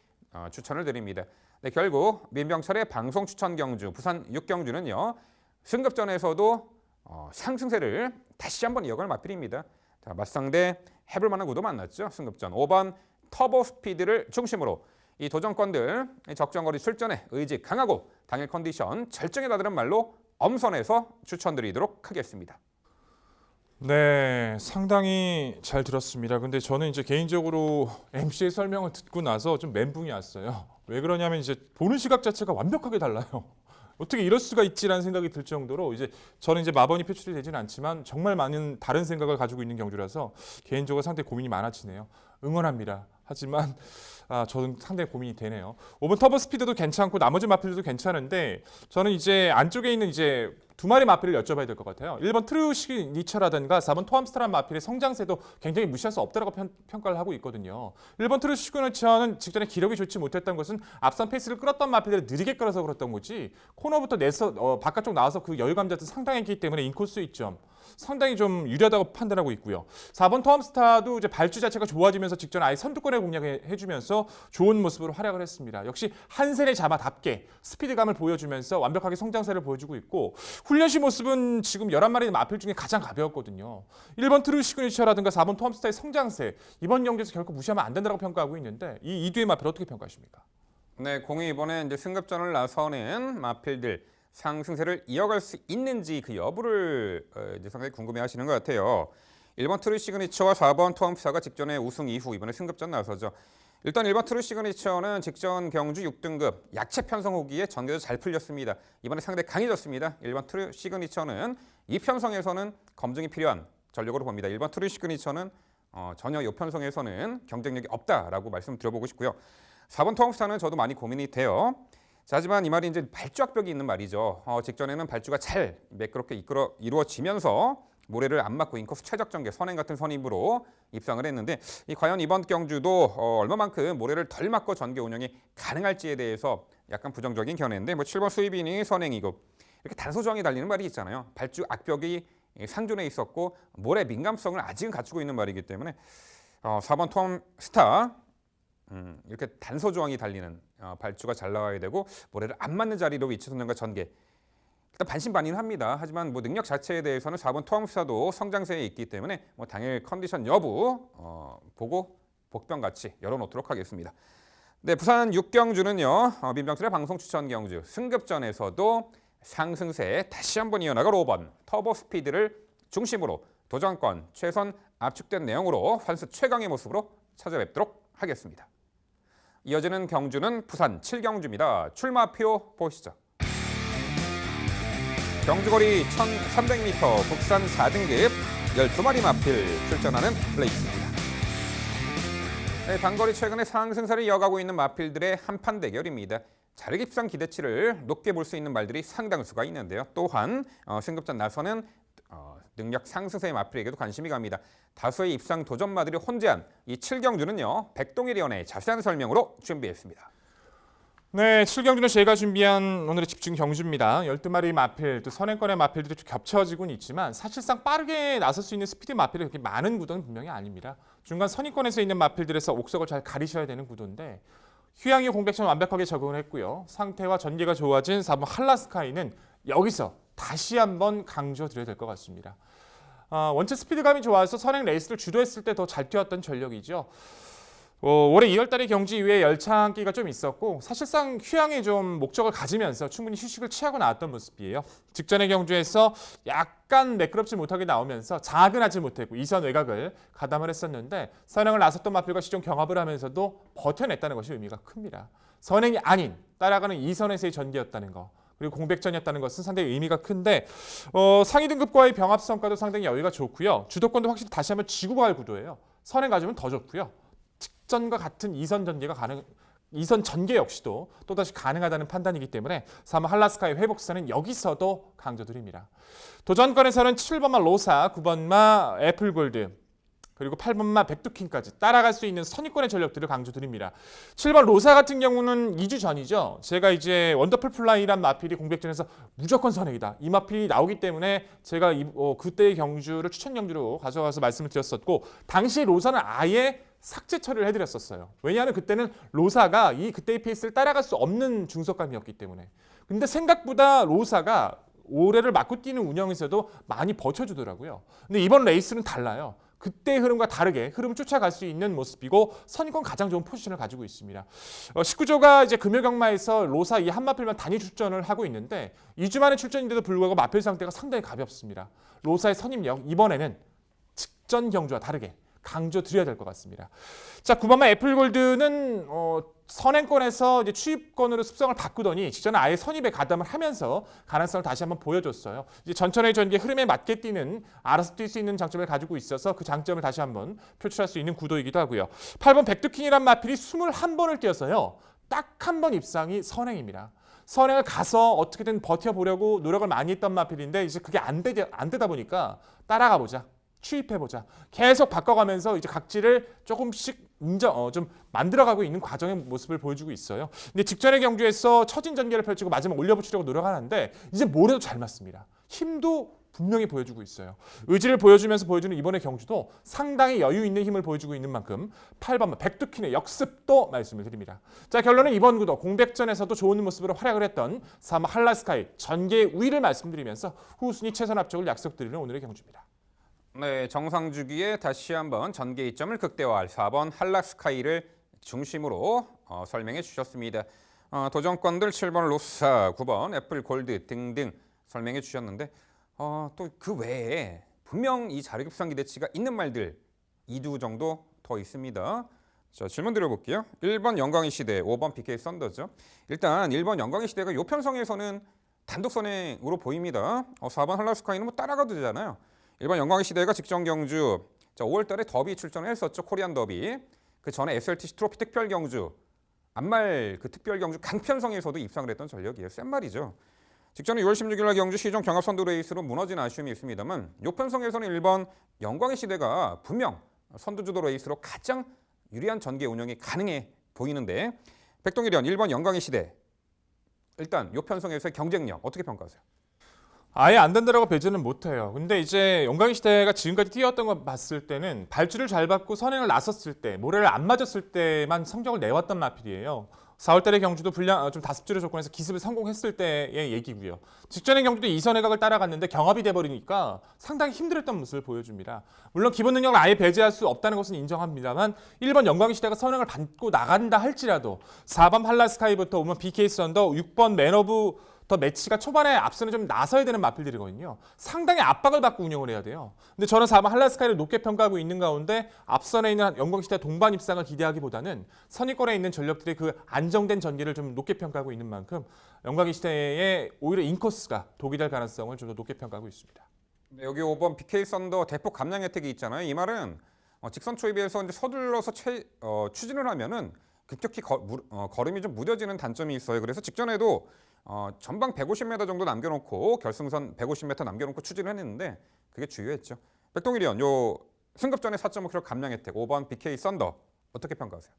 A: 추천을 드립니다. 네, 결국 민병철의 방송 추천 경주 부산 6경주는요. 승급전에서도 상승세를 다시 한번 이어갈 마필입니다. 자, 맞상대 해볼 만한 구도 만났죠. 승급전 5번 터보 스피드를 중심으로 이 도전권들 적정거리 출전에 의지 강하고 당일 컨디션 절정에 다다른 말로 엄선해서 추천드리도록 하겠습니다.
B: 네, 상당히 잘 들었습니다. 근데 저는 이제 개인적으로 MC의 설명을 듣고 나서 좀 멘붕이 왔어요. 왜 그러냐면 이제 보는 시각 자체가 완벽하게 달라요. 어떻게 이럴 수가 있지라는 생각이 들 정도로 이제 저는 이제 마번이 표출이 되지는 않지만 정말 많은 다른 생각을 가지고 있는 경주라서 개인적으로 상당히 고민이 많아지네요. 응원합니다. 하지만 저는 상당히 고민이 되네요. 5번 터보 스피드도 괜찮고 나머지 마필들도 괜찮은데 저는 이제 안쪽에 있는 이제 두 마리 마필을 여쭤봐야 될 것 같아요. 1번 트루시그니처라든가 4번 토암스타란 마필의 성장세도 굉장히 무시할 수 없다라고 평가를 하고 있거든요. 1번 트루시그니처는 직전에 기록이 좋지 못했던 것은 앞선 페이스를 끌었던 마필들을 느리게 끌어서 그랬던 거지 코너부터 내서 바깥쪽 나와서 그 여유감 자체 상당했기 때문에 인코스 이점 상당히 좀 유리하다고 판단하고 있고요. 4번 토암스타도 이제 발주 자체가 좋아지면서 직전 아예 선두권에 공략해주면서 좋은 모습으로 활약을 했습니다. 역시 한세대 자마답게 스피드감을 보여주면서 완벽하게 성장세를 보여주고 있고 훈련시 모습은 지금 11마리 마필 중에 가장 가벼웠거든요. 1번 트루 시그니처라든가 4번 토암스타의 성장세 이번 경기에서 결코 무시하면 안 된다고 평가하고 있는데 이 이두의 마필 어떻게 평가하십니까?
A: 네, 공이 이번에 이제 승급전을 나서는 마필들 상승세를 이어갈 수 있는지 그 여부를 이제 상당히 궁금해하시는 것 같아요. 1번 트루 시그니처와 4번 토암스타가 직전에 우승 이후 이번에 승급전 나서죠. 일단 1번 트루 시그니처는 직전 경주 6등급 약체 편성 후기에 전개도 잘 풀렸습니다. 이번에 상당히 강해졌습니다. 1번 트루 시그니처는 이 편성에서는 검증이 필요한 전력으로 봅니다. 1번 트루 시그니처는 전혀 이 편성에서는 경쟁력이 없다라고 말씀드려보고 싶고요. 4번 토암스타는 저도 많이 고민이 돼요. 자, 하지만 이 말이 이제 발주 악벽이 있는 말이죠. 직전에는 발주가 잘 매끄럽게 이루어지면서 모래를 안 맞고 인코스 최적 전개 선행 같은 선입으로 입상을 했는데 과연 이번 경주도 얼마만큼 모래를 덜 맞고 전개 운영이 가능할지에 대해서 약간 부정적인 견해인데 7번 수입인이 선행이고 이렇게 단서 조항이 달리는 말이 있잖아요. 발주 악벽이 상존해 있었고 모래 민감성을 아직은 갖추고 있는 말이기 때문에 4번 토암스타 이렇게 단서 조항이 달리는 발주가 잘 나와야 되고 모래를 안 맞는 자리로 위치 선정과 전개 일단 반신반의합니다. 하지만 능력 자체에 대해서는 4번 토암스타도 성장세에 있기 때문에 당일 컨디션 여부 보고 복병같이 열어놓도록 하겠습니다. 네, 부산 6경주는요. 민병철의 방송 추천 경주 승급전에서도 상승세에 다시 한번 이어나갈 5번 터보 스피드를 중심으로 도전권 최선 압축된 내용으로 환수 최강의 모습으로 찾아뵙도록 하겠습니다. 이어지는 경주는 부산 7경주입니다. 출마표 보시죠. 경주거리 1300m 국산 4등급 12마리 마필 출전하는 레이스입니다. 네, 단거리 최근에 상승세를 이어가고 있는 마필들의 한판 대결입니다. 자력 입상 기대치를 높게 볼 수 있는 말들이 상당수가 있는데요. 또한 승급전 나서는 능력 상승세의 마필에게도 관심이 갑니다. 다수의 입상 도전마들이 혼재한 이 7경주는요. 백동일위원의 자세한 설명으로 준비했습니다.
B: 네, 7경주는 제가 준비한 오늘의 집중 경주입니다. 12마리 마필, 또 선행권의 마필들이 좀 겹쳐지고는 있지만 사실상 빠르게 나설 수 있는 스피드 마필이 그렇게 많은 구도는 분명히 아닙니다. 중간 선의권에서 있는 마필들에서 옥석을 잘 가리셔야 되는 구도인데 휴양이 공백션 완벽하게 적응을 했고요. 상태와 전개가 좋아진 4번 할라스카이는 여기서 다시 한번 강조드려야 될 것 같습니다. 원체 스피드감이 좋아서 선행 레이스를 주도했을 때 더 잘 뛰었던 전력이죠. 올해 2월달에 경주 이후에 열창기가 좀 있었고 사실상 휴양에 좀 목적을 가지면서 충분히 휴식을 취하고 나왔던 모습이에요. 직전의 경주에서 약간 매끄럽지 못하게 나오면서 자근하지 못했고 이선 외곽을 가담을 했었는데 선행을 나섰던 마필과 시종 경합을 하면서도 버텨냈다는 것이 의미가 큽니다. 선행이 아닌 따라가는 이선에서의 전개였다는 거. 그리고 공백전이었다는 것은 상당히 의미가 큰데 상위 등급과의 병합 성과도 상당히 여유가 좋고요. 주도권도 확실히 다시 한번 쥐고 갈 구도예요. 선행 가지면 더 좋고요. 직전과 같은 이선 전개 역시도 또다시 가능하다는 판단이기 때문에 3번 할라스카의 회복사는 여기서도 강조드립니다. 도전권에서는 7번마 로사, 9번마 애플골드 그리고 8번마 백두킹까지 따라갈 수 있는 선의권의 전력들을 강조드립니다. 7번 로사 같은 경우는 2주 전이죠. 제가 이제 원더풀 플라이란 마필이 공백전에서 무조건 선행이다. 이 마필이 나오기 때문에 제가 그때의 경주를 추천 경주로 가져가서 말씀을 드렸었고 당시 로사는 아예 삭제 처리를 해드렸었어요. 왜냐하면 그때는 로사가 그때의 페이스를 따라갈 수 없는 중속감이었기 때문에. 근데 생각보다 로사가 올해를 맞고 뛰는 운영에서도 많이 버텨주더라고요. 근데 이번 레이스는 달라요. 그때의 흐름과 다르게 흐름을 쫓아갈 수 있는 모습이고 선의권 가장 좋은 포지션을 가지고 있습니다. 19조가 이제 금요경마에서 로사 이 한 마필만 단위 출전을 하고 있는데 2주 만에 출전인데도 불구하고 마필 상태가 상당히 가볍습니다. 로사의 선임력 이번에는 직전 경주와 다르게 강조드려야 될 것 같습니다. 자, 9번마 애플골드는 선행권에서 이제 추입권으로 습성을 바꾸더니 직전에 아예 선입에 가담을 하면서 가능성을 다시 한번 보여줬어요. 이제 전천의 전개 흐름에 맞게 뛰는 알아서 뛸 수 있는 장점을 가지고 있어서 그 장점을 다시 한번 표출할 수 있는 구도이기도 하고요. 8번 백두킹이란 마필이 21번을 뛰어서요. 딱 한 번 입상이 선행입니다. 선행을 가서 어떻게든 버텨보려고 노력을 많이 했던 마필인데 이제 그게 안 되다 보니까 따라가 보자. 추입해보자. 계속 바꿔가면서 이제 각지를 조금씩 좀 만들어가고 있는 과정의 모습을 보여주고 있어요. 근데 직전의 경주에서 처진 전개를 펼치고 마지막 올려붙이려고 노력하는데 이제 모래도 잘 맞습니다. 힘도 분명히 보여주고 있어요. 의지를 보여주면서 보여주는 이번의 경주도 상당히 여유 있는 힘을 보여주고 있는 만큼 8번 백두킨의 역습도 말씀을 드립니다. 자, 결론은 이번 구도 공백전에서도 좋은 모습으로 활약을 했던 3번 할라스카이 전개의 우위를 말씀드리면서 후순위 최선 합적을 약속드리는 오늘의 경주입니다.
A: 네, 정상주기에 다시 한번 전개 이점을 극대화할 4번 할라스카이를 중심으로 설명해 주셨습니다. 도전권들 7번 로사, 9번 애플 골드 등등 설명해 주셨는데 또 그 외에 분명 이 자리급상 기대치가 있는 말들 2두 정도 더 있습니다. 자, 질문 드려볼게요. 1번 영광의 시대, 5번 BK 썬더죠. 일단 1번 영광의 시대가 요 편성에서는 단독 선행으로 보입니다. 4번 할라스카이는 뭐 따라가도 되잖아요. 1번 영광의 시대가 직전 경주, 자, 5월 달에 더비 출전을 했었죠. 코리안 더비. 그 전에 SLTC 트로피 특별 경주, 안말 그 특별 경주 강편성에서도 입상을 했던 전력이에요. 센 말이죠. 직전에 6월 16일 날 경주 시종 경합 선두 레이스로 무너진 아쉬움이 있습니다만 요 편성에서는 1번 영광의 시대가 분명 선두 주도 레이스로 가장 유리한 전개 운영이 가능해 보이는데 백동일위원 1번 영광의 시대 일단 요 편성에서의 경쟁력 어떻게 평가하세요?
B: 아예 안 된다라고 배제는 못해요. 근데 이제 영광의 시대가 지금까지 뛰었던 거 봤을 때는 발주를 잘 받고 선행을 나섰을 때, 모래를 안 맞았을 때만 성적을 내왔던 마필이에요. 4월 달의 경주도 좀 다습주를 조건에서 기습을 성공했을 때의 얘기고요. 직전의 경주도 이선회각을 따라갔는데 경합이 돼버리니까 상당히 힘들었던 모습을 보여줍니다. 물론 기본 능력을 아예 배제할 수 없다는 것은 인정합니다만 1번 영광의 시대가 선행을 받고 나간다 할지라도 4번 팔라스카이부터 5번 BK 썬더, 6번 맨오브 더 매치가 초반에 앞서는 좀 나서야 되는 마필들이거든요. 상당히 압박을 받고 운영을 해야 돼요. 근데 저는 4번 할라스카이를 높게 평가하고 있는 가운데 앞선에 있는 영광시대 동반 입상을 기대하기보다는 선의권에 있는 전력들의 그 안정된 전개를 좀 높게 평가하고 있는 만큼 영광시대의 오히려 인코스가 독이 될 가능성을 좀 더 높게 평가하고 있습니다.
A: 네, 여기 5번 BK 썬더 대폭 감량 혜택이 있잖아요. 이 말은 직선 초입에서 이제 서둘러서 추진을 하면은 급격히 걸음이 좀 무뎌지는 단점이 있어요. 그래서 직전에도 전방 150m 정도 남겨놓고 결승선 150m 남겨놓고 추진을 했는데 그게 주요했죠. 백동일위원, 요 승급전에 4.5km 감량 혜택 5번 BK 썬더 어떻게 평가하세요?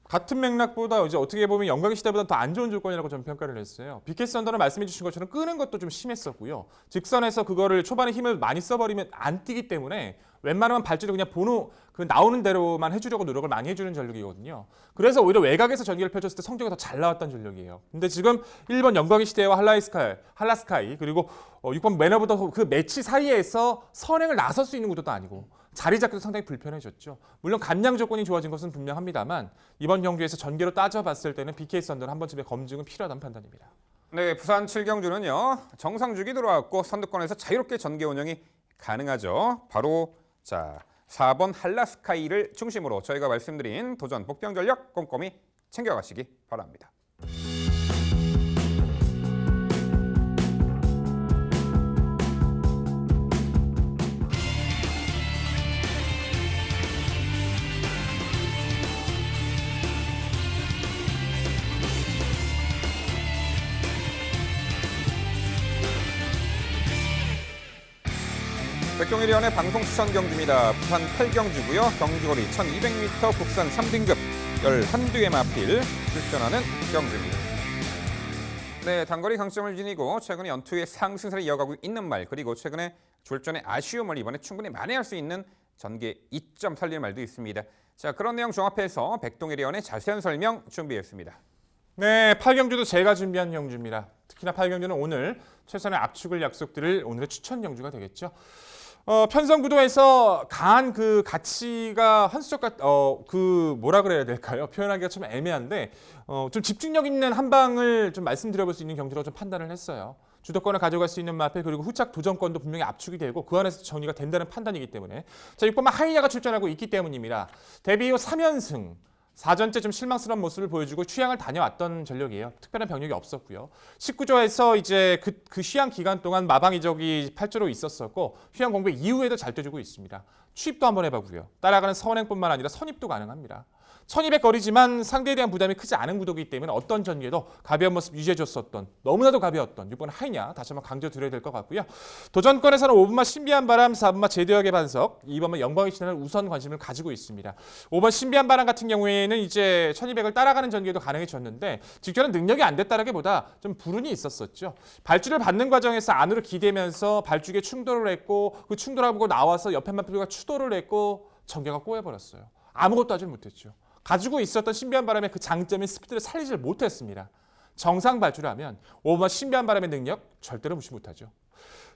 B: 같은 맥락보다 이제 어떻게 보면 영광의 시대보다 더 안 좋은 조건이라고 저는 평가를 했어요. BK 썬더는 말씀해 주신 것처럼 끄는 것도 좀 심했었고요. 직선에서 그거를 초반에 힘을 많이 써버리면 안 뛰기 때문에 웬만하면 발주도 그냥 번호 그 나오는 대로만 해주려고 노력을 많이 해주는 전력이거든요. 그래서 오히려 외곽에서 전개를 펼쳤을 때 성적이 더 잘 나왔던 전력이에요. 근데 지금 1번 영광의 시대와 할라스카이 그리고 6번 맨오브 그 매치 사이에서 선행을 나설 수 있는 구도도 아니고 자리 잡기도 상당히 불편해졌죠. 물론 감량 조건이 좋아진 것은 분명합니다만 이번 경기에서 전개로 따져봤을 때는 BK 썬더는 한 번쯤의 검증은 필요하다는 판단입니다.
A: 네, 부산 7경주는요. 정상 주기 들어왔고 선두권에서 자유롭게 전개 운영이 가능하죠. 바로 자 4번 할라스카이를 중심으로 저희가 말씀드린 도전 복병 전력 꼼꼼히 챙겨가시기 바랍니다. 백동일위원의 방송 추천 경주입니다. 부산 8경주고요. 경주거리 1200m 국산 3등급 11개의 마필 출전하는 경주입니다. 네, 단거리 강점을 지니고 최근에 연투의 상승세를 이어가고 있는 말 그리고 최근에 졸전의 아쉬움을 이번에 충분히 만회할 수 있는 전개 2점 살릴 말도 있습니다. 자, 그런 내용 종합해서 백동일위원의 자세한 설명 준비했습니다.
B: 네, 8경주도 제가 준비한 경주입니다. 특히나 8경주는 오늘 최선의 압축을 약속드릴 오늘의 추천 경주가 되겠죠. 편성 구도에서 강한 그 가치가 한수적 그 뭐라 그래야 될까요? 표현하기가 좀 애매한데 좀 집중력 있는 한 방을 좀 말씀드려볼 수 있는 경기로 좀 판단을 했어요. 주도권을 가져갈 수 있는 마필 그리고 후착 도전권도 분명히 압축이 되고 그 안에서 정리가 된다는 판단이기 때문에 자 6번만 하이냐가 출전하고 있기 때문입니다. 데뷔 후 3연승 4전째 좀 실망스러운 모습을 보여주고 휴양을 다녀왔던 전력이에요. 특별한 병력이 없었고요. 19조에서 이제 그 휴양 기간 동안 마방 이적이 8조로 있었었고 휴양 공백 이후에도 잘 뛰어주고 있습니다. 취입도 한번 해보고요. 따라가는 선행뿐만 아니라 선입도 가능합니다. 1200 거리지만 상대에 대한 부담이 크지 않은 구도이기 때문에 어떤 전개도 가벼운 모습 유지해줬었던 너무나도 가벼웠던 6번 하이냐 다시 한번 강조드려야 될 것 같고요. 도전권에서는 5번마 신비한 바람, 4번마 제도역의 반석, 2번마 영광의 신화를 우선 관심을 가지고 있습니다. 5번 신비한 바람 같은 경우에는 이제 1200을 따라가는 전개도 가능해졌는데 직전은 능력이 안 됐다라기보다 좀 불운이 있었었죠. 발주를 받는 과정에서 안으로 기대면서 발주기에 충돌을 했고 그 충돌하고 나와서 옆에 마필과 추돌을 했고 전개가 꼬여버렸어요. 아무것도 하지 못했죠. 가지고 있었던 신비한 바람의 그 장점인 스피드를 살리질 못했습니다. 정상 발주라면 5번 신비한 바람의 능력 절대로 무시 못하죠.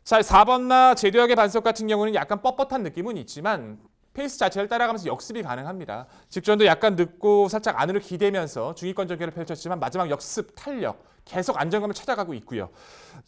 B: 자, 4번나 제도역의 반석 같은 경우는 약간 뻣뻣한 느낌은 있지만 페이스 자체를 따라가면서 역습이 가능합니다. 직전도 약간 늦고 살짝 안으로 기대면서 중위권 전개를 펼쳤지만 마지막 역습, 탄력, 계속 안정감을 찾아가고 있고요.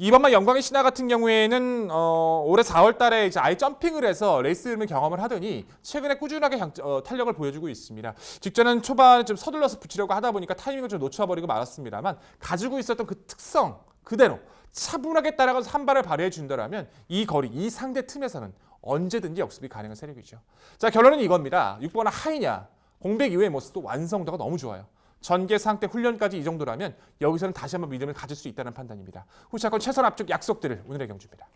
B: 2번만 영광의 신화 같은 경우에는 올해 4월 달에 이제 아예 점핑을 해서 레이스 흐름을 경험을 하더니 최근에 꾸준하게 탄력을 보여주고 있습니다. 직전은 초반에 좀 서둘러서 붙이려고 하다 보니까 타이밍을 좀 놓쳐버리고 말았습니다만 가지고 있었던 그 특성 그대로 차분하게 따라가서 한 발을 발휘해 준다면 이 거리, 이 상대 틈에서는 언제든지 역습이 가능한 세력이죠. 자, 결론은 이겁니다. 6번 하이냐 공백 이후의 모습도 완성도가 너무 좋아요. 전개 상태 훈련까지 이 정도라면 여기서는 다시 한번 믿음을 가질 수 있다는 판단입니다. 후차권 최선 압축 약속들을 오늘의 경주입니다.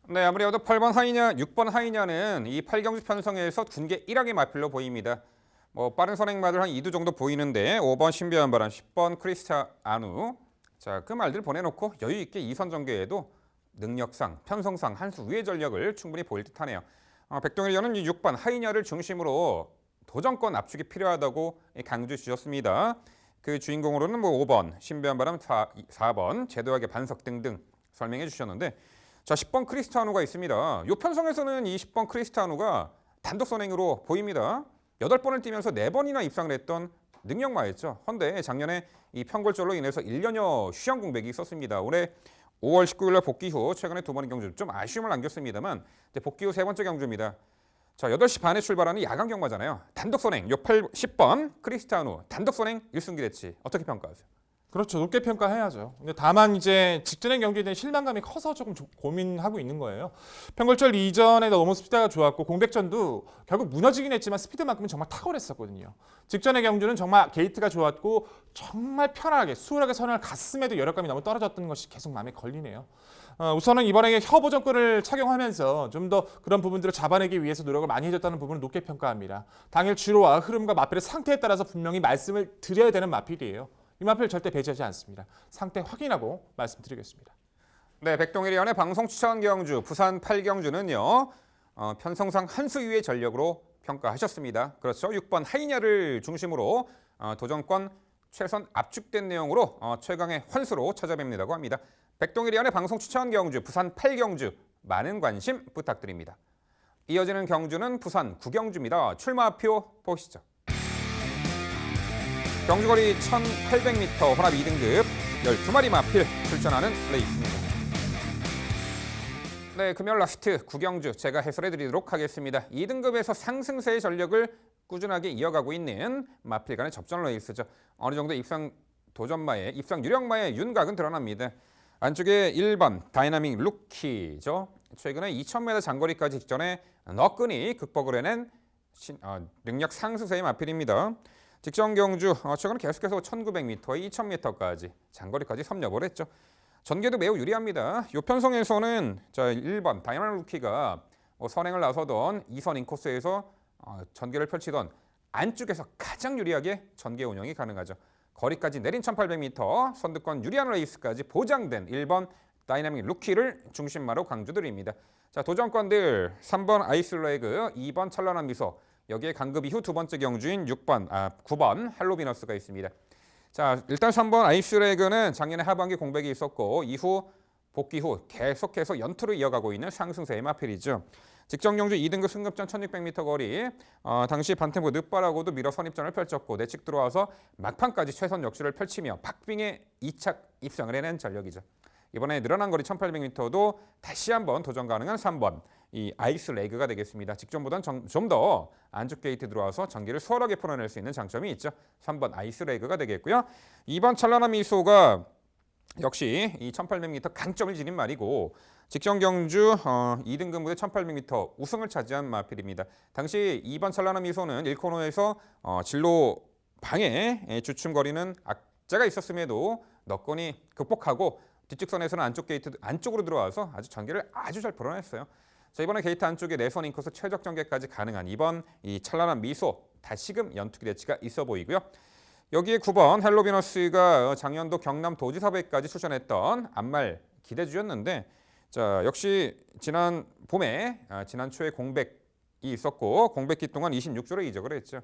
A: 네, 아무래도 8번 하이냐, 6번 하이냐는 이 8경주 편성에서 군계 1학의 마필로 보입니다. 빠른 선행마들 한 2두 정도 보이는데 5번 신비한 바람, 10번 크리스타 아누. 자, 그 말들 보내놓고 여유 있게 2선 전개에도 능력상, 편성상 한 수 위의 전력을 충분히 보일 듯하네요. 백동일위원은 이 6번 하이냐를 중심으로 도전권 압축이 필요하다고 강조해 주셨습니다. 그 주인공으로는 5번 신비한 바람, 4번 제도역의 반석 등등 설명해 주셨는데 자 10번 크리스타누가 있습니다. 이 편성에서는 이 10번 크리스타누가 단독 선행으로 보입니다. 8번을 뛰면서 4번이나 입상을 했던 능력마였죠. 헌데 작년에 이 편골절로 인해서 1년여 휴양 공백이 있었습니다. 올해 5월 19일 날 복귀 후 최근에 2번의 경주 좀 아쉬움을 남겼습니다만 이제 복귀 후 3번째 경주입니다. 자, 8시 반에 출발하는 야간 경마잖아요. 단독 선행, 10번 크리스타누 단독 선행 1승 기대치 어떻게 평가하세요?
B: 그렇죠. 높게 평가해야죠. 근데 다만 이제 직전의 경기에 대한 실망감이 커서 조금 고민하고 있는 거예요. 편골절 이전에 너무 스피드가 좋았고 공백전도 결국 무너지긴 했지만 스피드만큼은 정말 탁월했었거든요. 직전의 경주는 정말 게이트가 좋았고 정말 편하게 수월하게 선을 갔음에도 여력감이 너무 떨어졌던 것이 계속 마음에 걸리네요. 우선은 이번에 혀보정권을 착용하면서 좀 더 그런 부분들을 잡아내기 위해서 노력을 많이 해줬다는 부분을 높게 평가합니다. 당일 주로와 흐름과 마필의 상태에 따라서 분명히 말씀을 드려야 되는 마필이에요. 이 마필 절대 배제하지 않습니다. 상태 확인하고 말씀드리겠습니다.
A: 네, 백동일위원의 방송 추천 경주 부산 8경주는요. 편성상 한 수 위의 전력으로 평가하셨습니다. 그렇죠. 6번 하이냐를 중심으로 도전권 최선 압축된 내용으로 최강의 환수로 찾아뵙는다고 합니다. 백동일위원의 방송 추천 경주 부산 8경주 많은 관심 부탁드립니다. 이어지는 경주는 부산 9경주입니다. 출마표 보시죠. 경주거리 1800m 혼합 2등급 12마리 마필 출전하는 레이스입니다. 네, 금요일 라스트 9경주 제가 해설해드리도록 하겠습니다. 2등급에서 상승세의 전력을 꾸준하게 이어가고 있는 마필 간의 접전 레이스죠. 어느 정도 입상 도전마의 입상 유력마의 윤곽은 드러납니다. 안쪽에 1번 다이나믹 루키죠. 최근에 2000m 장거리까지 직전에 너끈히 극복을 해낸 능력 상승세의 마필입니다. 직전 경주 최근에 계속해서 1900m, 2000m까지 장거리까지 섭렵을 했죠. 전개도 매우 유리합니다. 이 편성에서는 1번 다이나믹 루키가 선행을 나서던 2선 인코스에서 전개를 펼치던 안쪽에서 가장 유리하게 전개 운영이 가능하죠. 거리까지 내린 1800m, 선두권 유리한 레이스까지 보장된 1번 다이나믹 루키를 중심마로 강조드립니다. 자, 도전권들 3번 아이슬레그, 2번 찬란한 미소, 여기에 강급 이후 두 번째 경주인 9번 할로비너스가 있습니다. 자, 일단 3번 아이스레그는 작년에 하반기 공백이 있었고 이후 복귀 후 계속해서 연투를 이어가고 있는 상승세의 마필이죠. 직전 경주 2등급 승급전 1600m 거리, 당시 반템포 늦바라고도 밀어 선입전을 펼쳤고 내측 들어와서 막판까지 최선 역주를 펼치며 박빙의 2착 입상을 해낸 전력이죠. 이번에 늘어난 거리 1800m도 다시 한번 도전 가능한 3번 이 아이스 레그가 되겠습니다. 직전보다는 좀 더 안쪽 게이트 들어와서 전기를 수월하게 풀어낼 수 있는 장점이 있죠. 3번 아이스 레그가 되겠고요. 2번 찬란한 미소가 역시 이 1800m 강점을 지닌 말이고 직전 경주 2등급 무대 1800m 우승을 차지한 마필입니다. 당시 2번 찬란한 미소는 1코너에서 진로 방해 주춤거리는 악재가 있었음에도 너건이 극복하고 뒷직선에서는 안쪽 게이트 안쪽으로 들어와서 아주 전개를 아주 잘 풀어냈어요. 자, 이번에 게이트 안쪽에 내선 인코스 최적 전개까지 가능한 이번 이 찬란한 미소 다시금 연투기 대치가 있어 보이고요. 여기에 9번 헬로비너스가 작년도 경남 도지사배까지 출전했던 안말 기대주였는데 자 역시 지난 봄에 지난 초에 공백이 있었고 공백기 동안 26조로 이적을 했죠.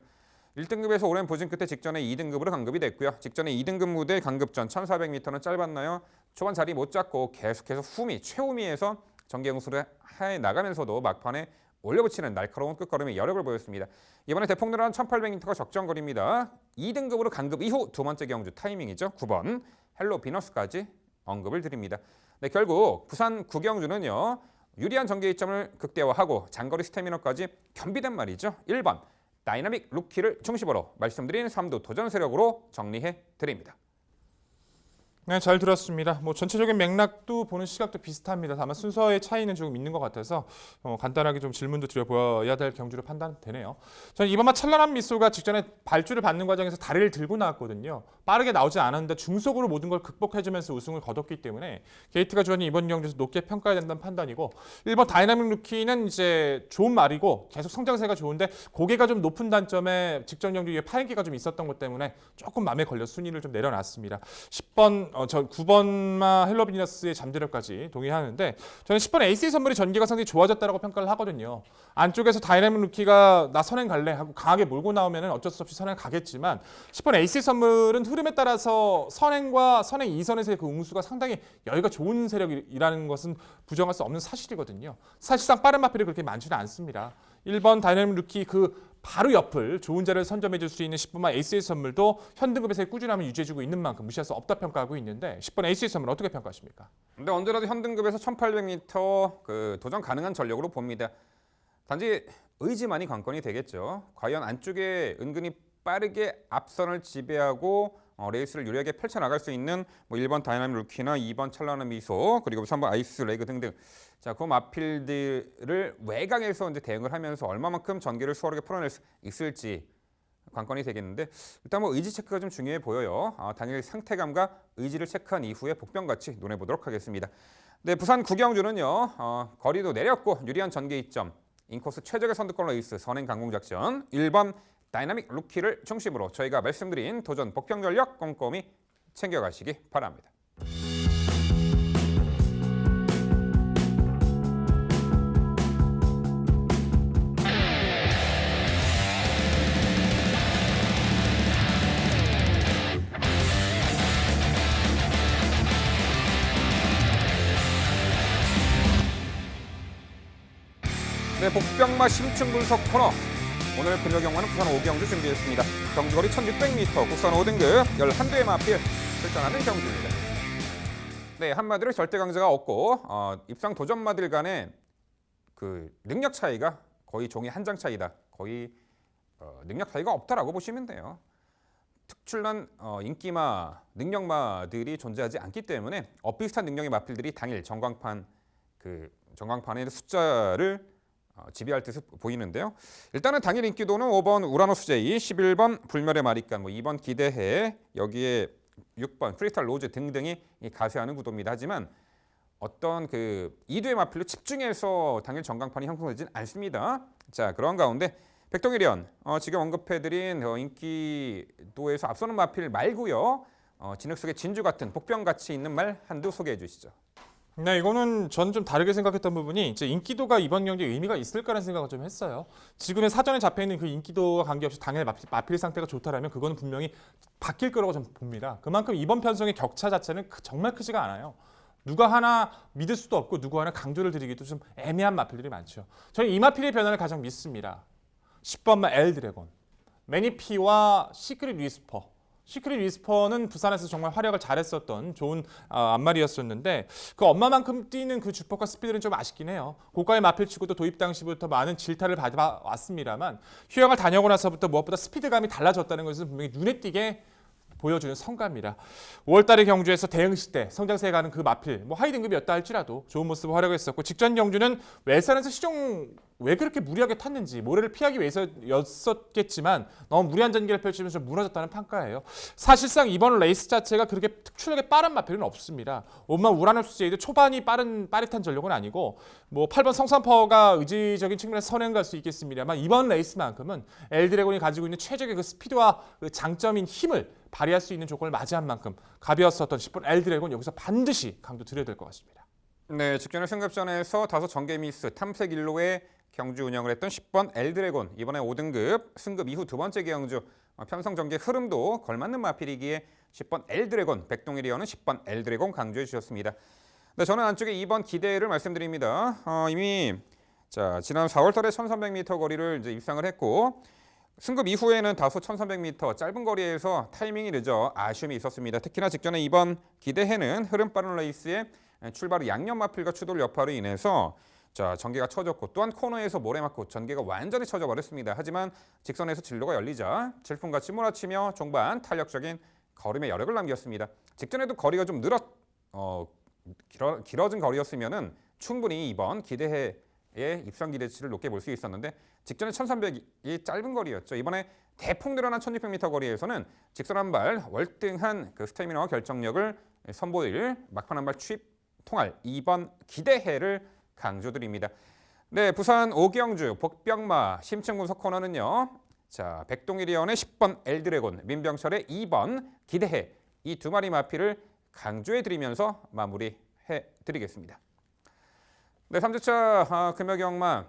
A: 1등급에서 오랜 보증 끝에 직전에 2등급으로 강급이 됐고요. 직전에 2등급 무대 강급전 1400m는 짧았나요? 초반 자리 못 잡고 계속해서 최후미에서 전개용수를 해 나가면서도 막판에 올려붙이는 날카로운 끝걸음의 여력을 보였습니다. 이번에 대폭로란 1800m가 적정거리입니다. 2등급으로 강급 이후 두 번째 경주 타이밍이죠. 9번 헬로 비너스까지 언급을 드립니다. 네, 결국 부산 9경주는요. 유리한 전개 이점을 극대화하고 장거리 스태미너까지 겸비된 말이죠. 1번 다이나믹 루키를 중심으로 말씀드린 3두 도전 세력으로 정리해 드립니다.
B: 네, 잘 들었습니다. 뭐 전체적인 맥락도 보는 시각도 비슷합니다. 다만 순서의 차이는 조금 있는 것 같아서 간단하게 좀 질문도 드려보아야 될 경주로 판단되네요. 저는 이번만 찬란한 미소가 직전에 발주를 받는 과정에서 다리를 들고 나왔거든요. 빠르게 나오지 않았는데 중속으로 모든 걸 극복해주면서 우승을 거뒀기 때문에 게이트가 주어진 이번 경주에서 높게 평가해야 된다는 판단이고 1번 다이나믹 루키는 이제 좋은 말이고 계속 성장세가 좋은데 고개가 좀 높은 단점에 직전 경주에 파행기가 좀 있었던 것 때문에 조금 마음에 걸려 순위를 좀 내려놨습니다. 10번 저 9번마 헬로비너스의 잠재력까지 동의하는데 저는 10번 에이스의 선물이 전개가 상당히 좋아졌다고 평가를 하거든요. 안쪽에서 다이나믹 루키가 나 선행 갈래 하고 강하게 몰고 나오면 어쩔 수 없이 선행 가겠지만 10번 에이스의 선물은 흐름에 따라서 선행과 선행 2선에서의 그 응수가 상당히 여유가 좋은 세력이라는 것은 부정할 수 없는 사실이거든요. 사실상 빠른 마필이 그렇게 많지는 않습니다. 1번 다이나믹 루키 그 바로 옆을 좋은 자를 선점해 줄 수 있는 10번만 에이스의 선물도 현등급에서의 꾸준함을 유지해주고 있는 만큼 무시할 수 없다 평가하고 있는데 10번 에이스의 선물 어떻게 평가하십니까?
A: 근데 언제라도 현등급에서 1800m 그 도전 가능한 전력으로 봅니다. 단지 의지만이 관건이 되겠죠. 과연 안쪽에 은근히 빠르게 앞선을 지배하고 레이스를 유리하게 펼쳐나갈 수 있는 뭐 1번 다이나믹 루키나 2번 찬란한 미소 그리고 3번 아이스 레그 등등 자, 그 마필들을 외곽에서 이제 대응을 하면서 얼마만큼 전개를 수월하게 풀어낼 수 있을지 관건이 되겠는데 일단 뭐 의지 체크가 좀 중요해 보여요. 당일 상태감과 의지를 체크한 이후에 복병같이 논해 보도록 하겠습니다. 네, 부산 9경주는요. 거리도 내렸고 유리한 전개 이점 인코스 최적의 선두권 레이스 선행 강공 작전 1번 다이나믹 루키를 중심으로 저희가 말씀드린 도전 복병 전력 꼼꼼히 챙겨가시기 바랍니다. 네, 복병마 심층 분석 코너. 오늘 금요 경마는 부산 5경주 준비했습니다. 경주거리 1600m, 국산 5등급 11대의 마필 출전하는 경주입니다. 네, 한마디로 절대 강자가 없고 입상 도전마들 간의 그 능력 차이가 거의 종이 한 장 차이다. 거의 능력 차이가 없다라고 보시면 돼요. 특출난 인기마, 능력마들이 존재하지 않기 때문에 비슷한 능력의 마필들이 당일 전광판의 숫자를 지배할 듯 보이는데요. 일단은 당일 인기도는 5번 우라노스 제이, 11번 불멸의 마리간, 2번 기대해, 여기에 6번 크리스탈 로즈 등등이 가세하는 구도입니다. 하지만 어떤 그 2두의 마필로 집중해서 당일 전광판이 형성되진 않습니다. 자, 그런 가운데 백동일현 지금 언급해드린 인기도에서 앞서는 마필 말고요. 진흙 속의 진주 같은 복병 가치 있는 말 한두 소개해 주시죠.
B: 네, 이거는 저는 좀 다르게 생각했던 부분이 이제 인기도가 이번 경기에 의미가 있을까라는 생각을 좀 했어요. 지금의 사전에 잡혀 있는 그 인기도와 관계없이 당일 마필 상태가 좋다라면 그거는 분명히 바뀔 거라고 저는 봅니다. 그만큼 이번 편성의 격차 자체는 정말 크지가 않아요. 누가 하나 믿을 수도 없고 누구 하나 강조를 드리기도 좀 애매한 마필들이 많죠. 저는 이 마필의 변화를 가장 믿습니다. 10번마 엘드래곤, 매니피와 시크릿 위스퍼. 시크릿 위스퍼는 부산에서 정말 활약을 잘했었던 좋은 앞말이었었는데 그 엄마만큼 뛰는 그 주포과 스피드는 좀 아쉽긴 해요. 고가의 마필치고도 도입 당시부터 많은 질타를 받아왔습니다만 휴양을 다녀오고 나서부터 무엇보다 스피드감이 달라졌다는 것은 분명히 눈에 띄게 보여주는 성과입니다. 5월달에 경주에서 대응시 때 성장세에 가는 그 마필, 뭐 하위 등급이었다 할지라도 좋은 모습을 활약했었고 직전 경주는 외산에서 시종 왜 그렇게 무리하게 탔는지 모래를 피하기 위해서였었겠지만 너무 무리한 전개를 펼치면서 무너졌다는 평가예요. 사실상 이번 레이스 자체가 그렇게 특출나게 빠른 마필은 없습니다. 온만 우라노스 제이도 초반이 빠릿한 전력은 아니고 뭐 8번 성산파워가 의지적인 측면에서 선행 갈 수 있겠습니다만 이번 레이스만큼은 엘드래곤이 가지고 있는 최적의 그 스피드와 그 장점인 힘을 발휘할 수 있는 조건을 맞이한 만큼 가벼웠었던 10번 엘드래곤 여기서 반드시 강도 드려야 될 것 같습니다.
A: 네, 직전에 승급전에서 다소 전개 미스, 탐색 일로에 경주 운영을 했던 10번 엘드래곤, 이번에 5등급 승급 이후 두 번째 경주 편성 전개 흐름도 걸맞는 마필이기에 10번 엘드래곤, 백동일이 여는 10번 엘드래곤 강조해 주셨습니다. 네, 저는 안쪽에 2번 기대를 말씀드립니다. 이미 지난 4월달에 1,300m 거리를 이제 입상을 했고 승급 이후에는 다소 1,300m 짧은 거리에서 타이밍이 늦어 아쉬움이 있었습니다. 특히나 직전에 2번 기대해는 흐름 빠른 레이스에 출발 후 양념 마필과 추돌 여파로 인해서 전개가 처졌고 또한 코너에서 모래 맞고 전개가 완전히 처져 버렸습니다. 하지만 직선에서 진로가 열리자 질풍같이 몰아치며 종반 탄력적인 걸음에 여력을 남겼습니다. 직전에도 거리가 좀 길어진 거리였으면은 충분히 이번 기대해의 입상 기대치를 높게 볼 수 있었는데 직전에 1,300이 짧은 거리였죠. 이번에 대폭 늘어난 1,600m 거리에서는 직선 한 발 월등한 그 스태미나와 결정력을 선보일 막판 한 발 추입 통할 2번 기대해를 강조드립니다. 네, 부산 오경주 복병마 심층 분석 코너는요. 백동일이원의 10번 엘드래곤, 민병철의 2번 기대해 이 두 마리 마필을 강조해드리면서 마무리해드리겠습니다. 네, 3주차 금요경마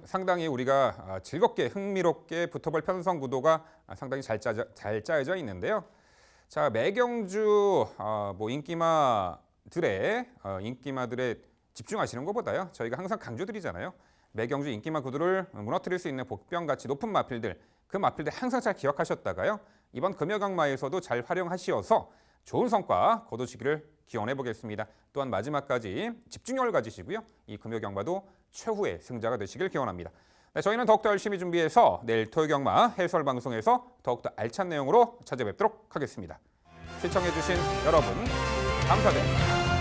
A: 상당히 우리가 즐겁게 흥미롭게 붙어볼 편성 구도가 상당히 잘 짜여져 있는데요. 매경주 인기마들의 집중하시는 것보다요. 저희가 항상 강조드리잖아요. 매경주 인기마 구도를 무너뜨릴 수 있는 복병같이 높은 마필들, 그 마필들 항상 잘 기억하셨다가요. 이번 금요강마에서도 잘 활용하시어서 좋은 성과 거두시기를 기원해 보겠습니다. 또한 마지막까지 집중력을 가지시고요. 이 금요경마도 최후의 승자가 되시길 기원합니다. 네, 저희는 더욱더 열심히 준비해서 내일 토요경마 해설 방송에서 더욱더 알찬 내용으로 찾아뵙도록 하겠습니다. 시청해 주신 여러분 감사드립니다.